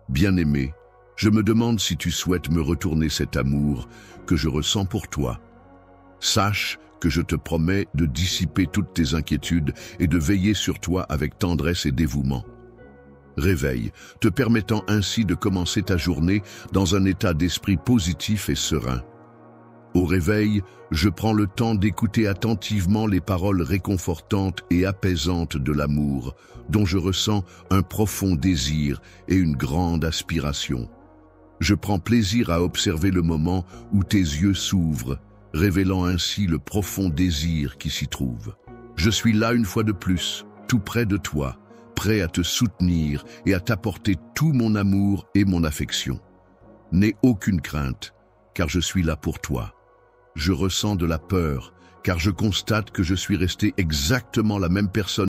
Bien-aimé, je me demande si tu souhaites me retourner cet amour que je ressens pour toi. Sache que je te promets de dissiper toutes tes inquiétudes et de veiller sur toi avec tendresse et dévouement. Réveil, te permettant ainsi de commencer ta journée dans un état d'esprit positif et serein. Au réveil, je prends le temps d'écouter attentivement les paroles réconfortantes et apaisantes de l'amour, dont je ressens un profond désir et une grande aspiration. Je prends plaisir à observer le moment où tes yeux s'ouvrent, révélant ainsi le profond désir qui s'y trouve. Je suis là une fois de plus, tout près de toi, prêt à te soutenir et à t'apporter tout mon amour et mon affection. N'aie aucune crainte, car je suis là pour toi. Je ressens de la peur, car je constate que je suis resté exactement la même personne